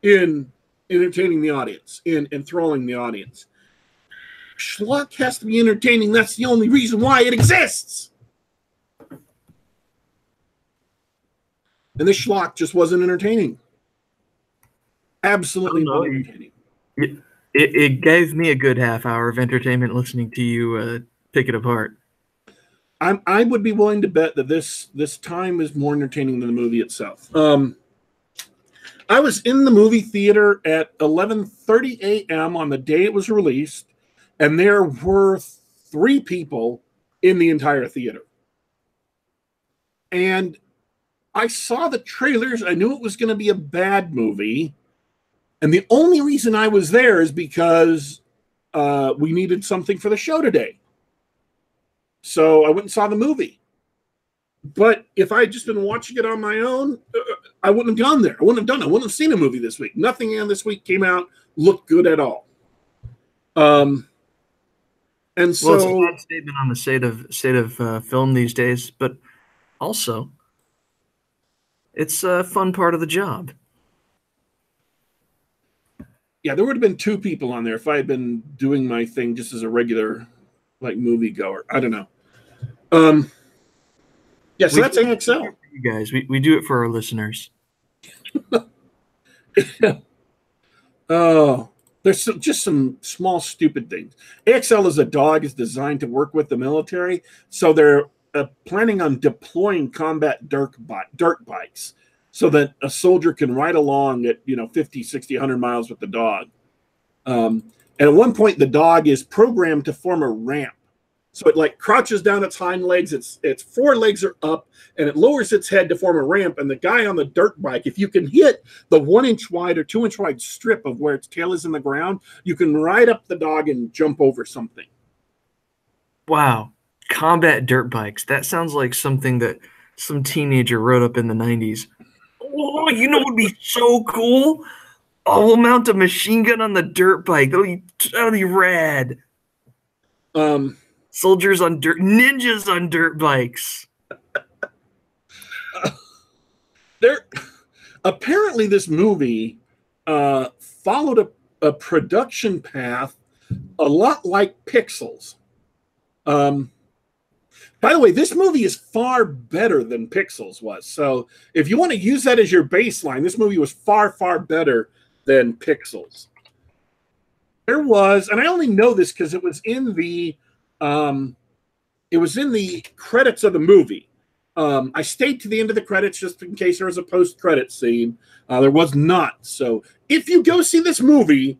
in entertaining the audience, in enthralling the audience. Schlock has to be entertaining. That's the only reason why it exists. And this schlock just wasn't entertaining. Absolutely not entertaining. It gave me a good half hour of entertainment listening to you pick it apart. I would be willing to bet that this time is more entertaining than the movie itself. I was in the movie theater at 11:30 a.m. on the day it was released, and there were 3 people in the entire theater. And I saw the trailers. I knew it was going to be a bad movie. And the only reason I was there is because we needed something for the show today. So I went and saw the movie. But if I had just been watching it on my own, I wouldn't have gone there. I wouldn't have seen a movie this week. Nothing in this week came out, looked good at all. And so, it's a bad statement on the state of film these days, but also it's a fun part of the job. Yeah, there would have been 2 people on there if I had been doing my thing just as a regular, movie goer. I don't know. Yeah, so that's AXL. You guys, we do it for our listeners. Yeah. Oh, there's just some small stupid things. AXL as a dog is designed to work with the military, so they're planning on deploying combat dirt bikes so that a soldier can ride along at 50, 60, 100 miles with the dog. And at one point, the dog is programmed to form a ramp. So it crouches down its hind legs. Its 4 legs are up, and it lowers its head to form a ramp. And the guy on the dirt bike, if you can hit the 1-inch wide or 2-inch wide strip of where its tail is in the ground, you can ride up the dog and jump over something. Wow. Combat dirt bikes. That sounds like something that some teenager wrote up in the 90s. Oh, what would be so cool? Oh, we'll mount a machine gun on the dirt bike. That'll be rad. Soldiers on dirt, ninjas on dirt bikes. Apparently this movie followed a production path a lot like Pixels. By the way, this movie is far better than Pixels was. So if you want to use that as your baseline, this movie was far, far better than Pixels. There was, and I only know this because it was in the credits of the movie. I stayed to the end of the credits just in case there was a post-credit scene. There was not. So if you go see this movie,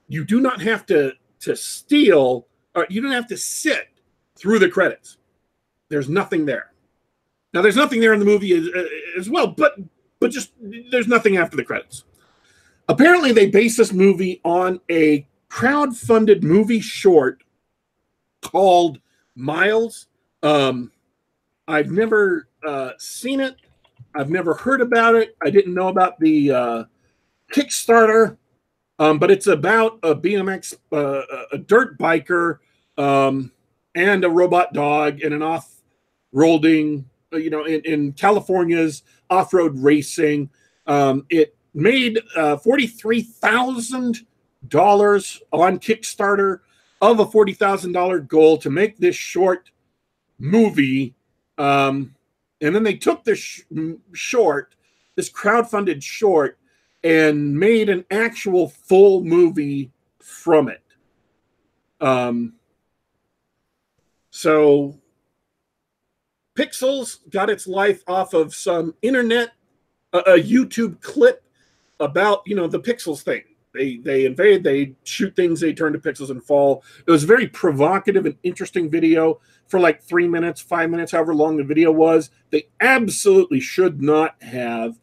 you do not have to steal, or you don't have to sit through the credits. There's nothing there. Now, there's nothing there in the movie as well, but just there's nothing after the credits. Apparently, they based this movie on a crowd-funded movie short called Miles. I've never seen it. I've never heard about it. I didn't know about the Kickstarter. But it's about a BMX, a dirt biker, and a robot dog in an off-roading, in California's off-road racing. It made $43,000 on Kickstarter of a $40,000 goal to make this short movie. And then they took this short, this crowdfunded short, and made an actual full movie from it. So Pixels got its life off of some internet, a YouTube clip about, the Pixels thing. They invade, they shoot things, they turn to pixels and fall. It was a very provocative and interesting video for like 3 minutes, 5 minutes, however long the video was. They absolutely should not have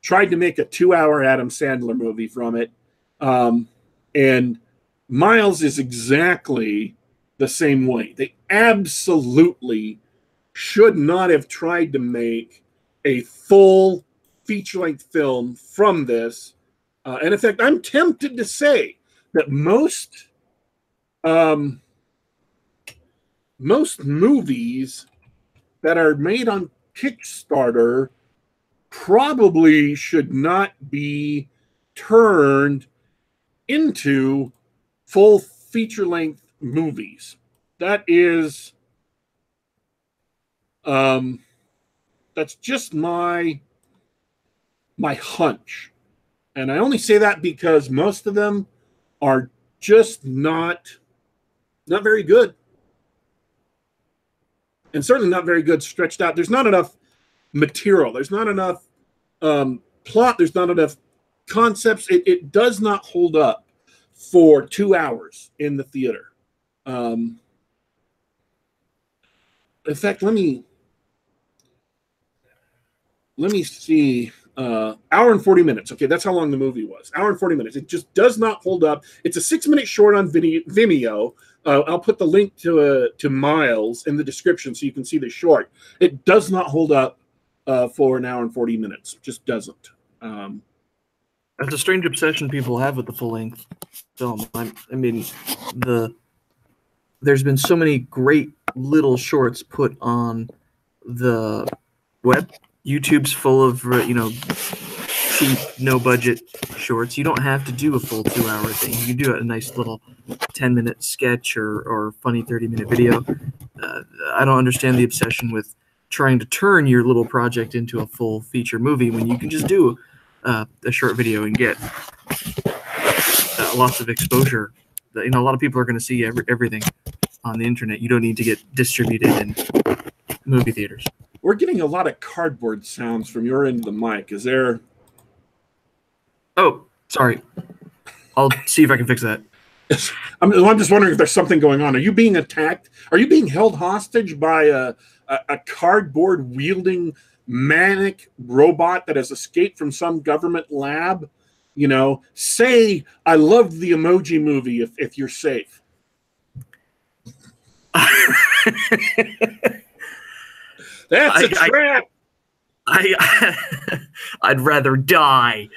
tried to make a 2-hour Adam Sandler movie from it. And Miles is exactly the same way. They absolutely should not have tried to make a full feature-length film from this. And in fact, I'm tempted to say that most movies that are made on Kickstarter probably should not be turned into full feature-length movies. That is, that's just my hunch. And I only say that because most of them are just not very good. And certainly not very good stretched out. There's not enough material. There's not enough plot. There's not enough concepts. It does not hold up for 2 hours in the theater. In fact, let me see. Hour and 40 minutes. Okay, that's how long the movie was. Hour and 40 minutes. It just does not hold up. It's a 6-minute short on Vimeo. I'll put the link to Miles in the description so you can see the short. It does not hold up for an hour and 40 minutes. It just doesn't. That's a strange obsession people have with the full-length film. I mean, there's been so many great little shorts put on the web. YouTube's full of, cheap, no-budget shorts. You don't have to do a full 2-hour thing. You can do a nice little 10-minute sketch or funny 30-minute video. I don't understand the obsession with trying to turn your little project into a full feature movie when you can just do a short video and get lots of exposure. A lot of people are going to see everything on the internet. You don't need to get distributed in movie theaters. We're getting a lot of cardboard sounds from your end of the mic. Is there... Oh, sorry. I'll see if I can fix that. I'm just wondering if there's something going on. Are you being attacked? Are you being held hostage by a cardboard-wielding manic robot that has escaped from some government lab? Say, I loved the Emoji Movie if you're safe. That's a trap. I'd rather die.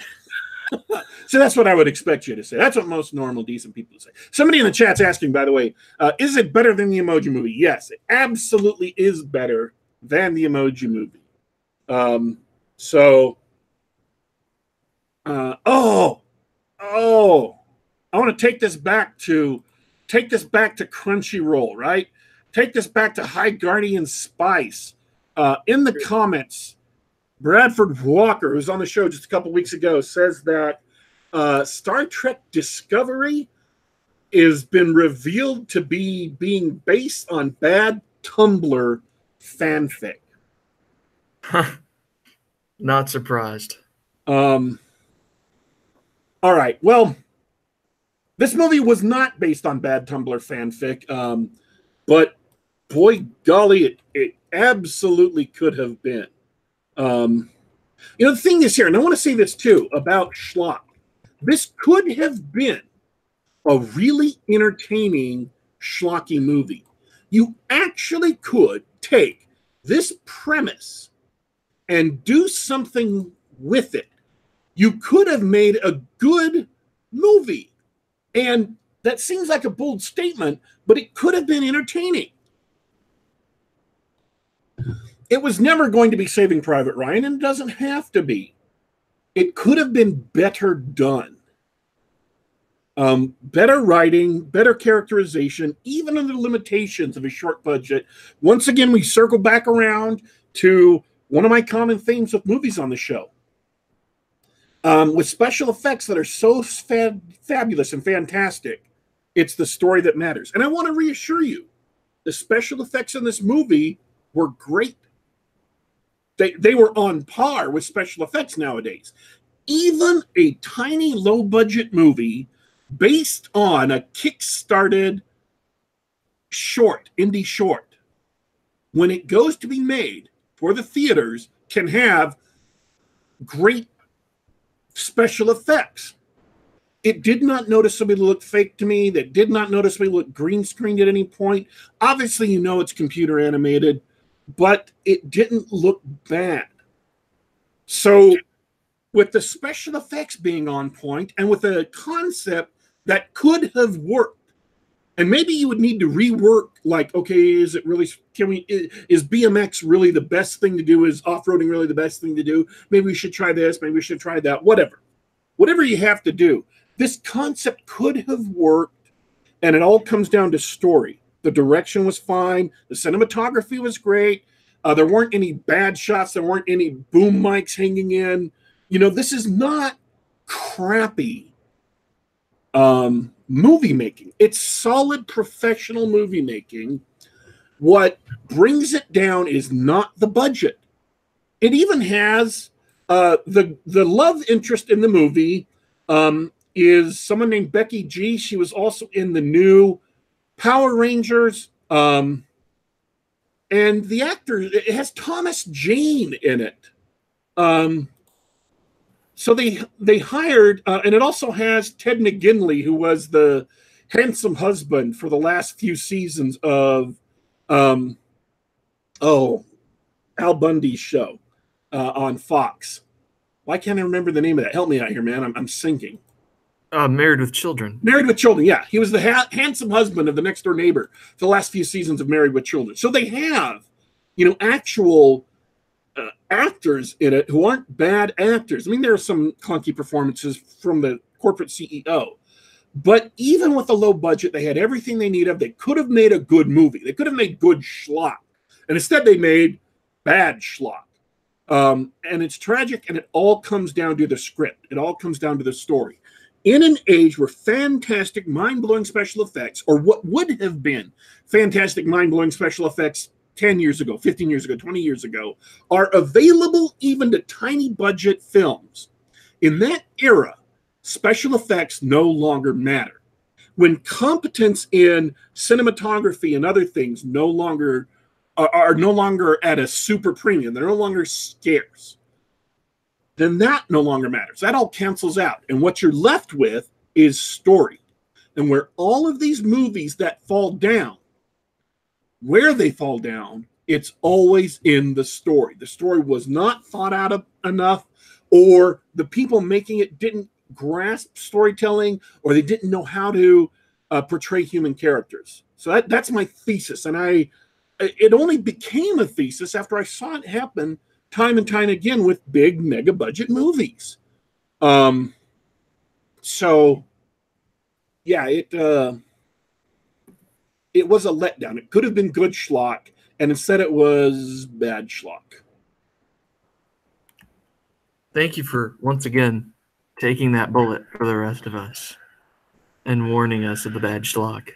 So that's what I would expect you to say. That's what most normal, decent people say. Somebody in the chat's asking, by the way, is it better than the Emoji Movie? Yes, it absolutely is better than the Emoji Movie. I want to take this back to Crunchyroll, right? Take this back to High Guardian Spice. In the comments, Bradford Walker, who's on the show just a couple weeks ago, says that Star Trek Discovery has been revealed to be being based on bad Tumblr fanfic. Huh. Not surprised. All right. Well, this movie was not based on bad Tumblr fanfic, but boy, golly, it absolutely could have been. The thing is here, and I want to say this too about schlock. This could have been a really entertaining schlocky movie. You actually could take this premise and do something with it. You could have made a good movie. And that seems like a bold statement, but it could have been entertaining. It was never going to be Saving Private Ryan, and it doesn't have to be. It could have been better done. Better writing, better characterization, even under the limitations of a short budget. Once again, we circle back around to one of my common themes with movies on the show. With special effects that are so fabulous and fantastic, it's the story that matters. And I want to reassure you, the special effects in this movie were great. They were on par with special effects nowadays. Even a tiny low-budget movie based on a kick-started short, indie short, when it goes to be made for the theaters, can have great special effects. It did not noticeably look fake to me. That did not noticeably look green screened at any point. Obviously, you know it's computer animated, but it didn't look bad. So with the special effects being on point and with a concept that could have worked, and maybe you would need to rework, like, okay, is it really, is BMX really the best thing to do? Is off-roading really the best thing to do? Maybe we should try this, maybe we should try that, whatever you have to do. This concept could have worked, and it all comes down to story. The direction was fine, the cinematography was great, there weren't any bad shots, there weren't any boom mics hanging in. You know, this is not crappy movie making. It's solid professional movie making. What brings it down is not the budget. It even has the love interest in the movie is someone named Becky G. She was also in the new Power Rangers. And the actor, it has Thomas Jane in it. So they hired, and it also has Ted McGinley, who was the handsome husband for the last few seasons of Al Bundy's show on Fox. Why can't I remember the name of that? Help me out here, man. I'm sinking. Married with Children. Married with Children, yeah. He was the handsome husband of the next door neighbor for the last few seasons of Married with Children. So they have, you know, actual actors in it who aren't bad actors. I mean, there are some clunky performances from the corporate CEO. But even with a low budget, they had everything they needed. They could have made a good movie. They could have made good schlock. And instead they made bad schlock. And it's tragic, and it all comes down to the script. It all comes down to the story. In an age where fantastic, mind-blowing special effects, or what would have been fantastic, mind-blowing special effects 10 years ago, 15 years ago, 20 years ago, are available even to tiny budget films. In that era, special effects no longer matter. When competence in cinematography and other things are no longer at a super premium, they're no longer scarce, then that no longer matters. That all cancels out. And what you're left with is story. And where all of these movies that fall down, where they fall down, it's always in the story. The story was not thought out enough, or the people making it didn't grasp storytelling, or they didn't know how to portray human characters. So that's my thesis. And it only became a thesis after I saw it happen time and time again with big mega budget movies. So yeah, it was a letdown. It could have been good schlock, and instead it was bad schlock. Thank you for, once again, taking that bullet for the rest of us and warning us of the bad schlock.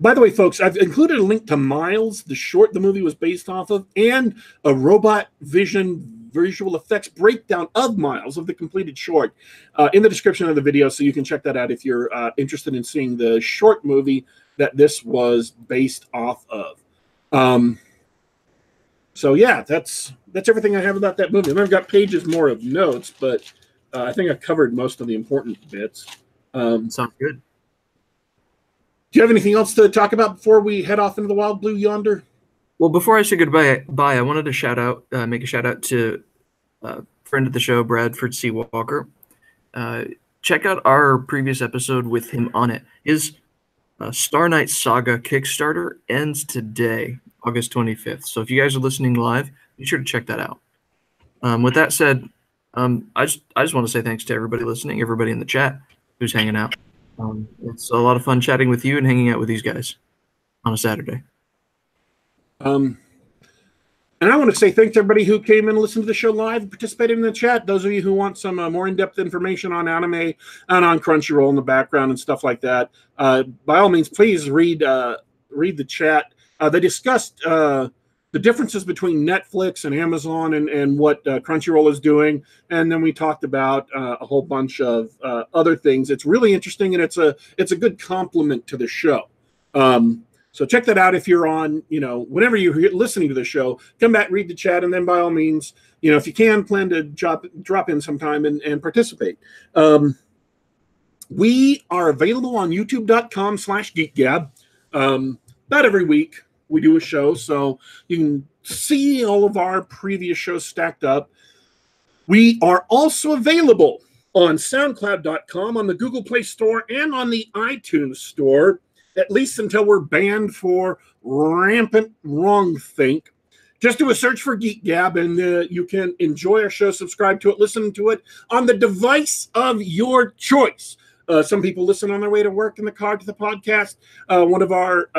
By the way, folks, I've included a link to Miles, the short the movie was based off of, and a Robot Vision visual effects breakdown of Miles, of the completed short, in the description of the video, so you can check that out if you're interested in seeing the short movie that this was based off of. So yeah, that's everything I have about that movie. I've got pages more of notes, but I think I covered most of the important bits. Sounds good. Do you have anything else to talk about before we head off into the wild blue yonder? Well, before I say goodbye, I wanted to make a shout out to a friend of the show, Bradford C. Walker. check out our previous episode with him on it. His Star Knight Saga Kickstarter ends today, August 25th. So if you guys are listening live, be sure to check that out. With that said, I just want to say thanks to everybody listening, everybody in the chat who's hanging out. It's a lot of fun chatting with you and hanging out with these guys on a Saturday. And I want to say thanks to everybody who came and listened to the show live, participated in the chat. Those of you who want some more in-depth information on anime and on Crunchyroll in the background and stuff like that, by all means, please read the chat. They discussed the differences between Netflix and Amazon and what Crunchyroll is doing. And then we talked about a whole bunch of other things. It's really interesting, and it's a good complement to the show. So check that out if you're on, whenever you're listening to the show, come back, read the chat, and then by all means, if you can, plan to drop in sometime and participate. We are available on youtube.com/geekgab. About every week we do a show, so you can see all of our previous shows stacked up. We are also available on soundcloud.com, on the Google Play Store, and on the iTunes Store, at least until we're banned for rampant wrongthink. Just do a search for Geek Gab, and you can enjoy our show, subscribe to it, listen to it on the device of your choice. Some people listen on their way to work in the car to the podcast. One of our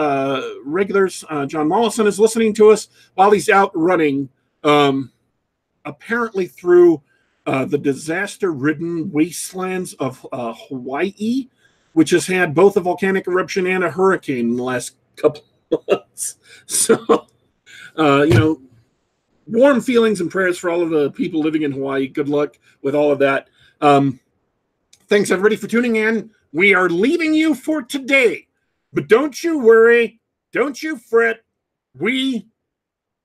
regulars, John Mollison, is listening to us while he's out running, apparently through the disaster-ridden wastelands of Hawaii, which has had both a volcanic eruption and a hurricane in the last couple of months. So, warm feelings and prayers for all of the people living in Hawaii. Good luck with all of that. Thanks, everybody, for tuning in. We are leaving you for today. But don't you worry. Don't you fret. We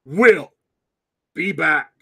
will be back.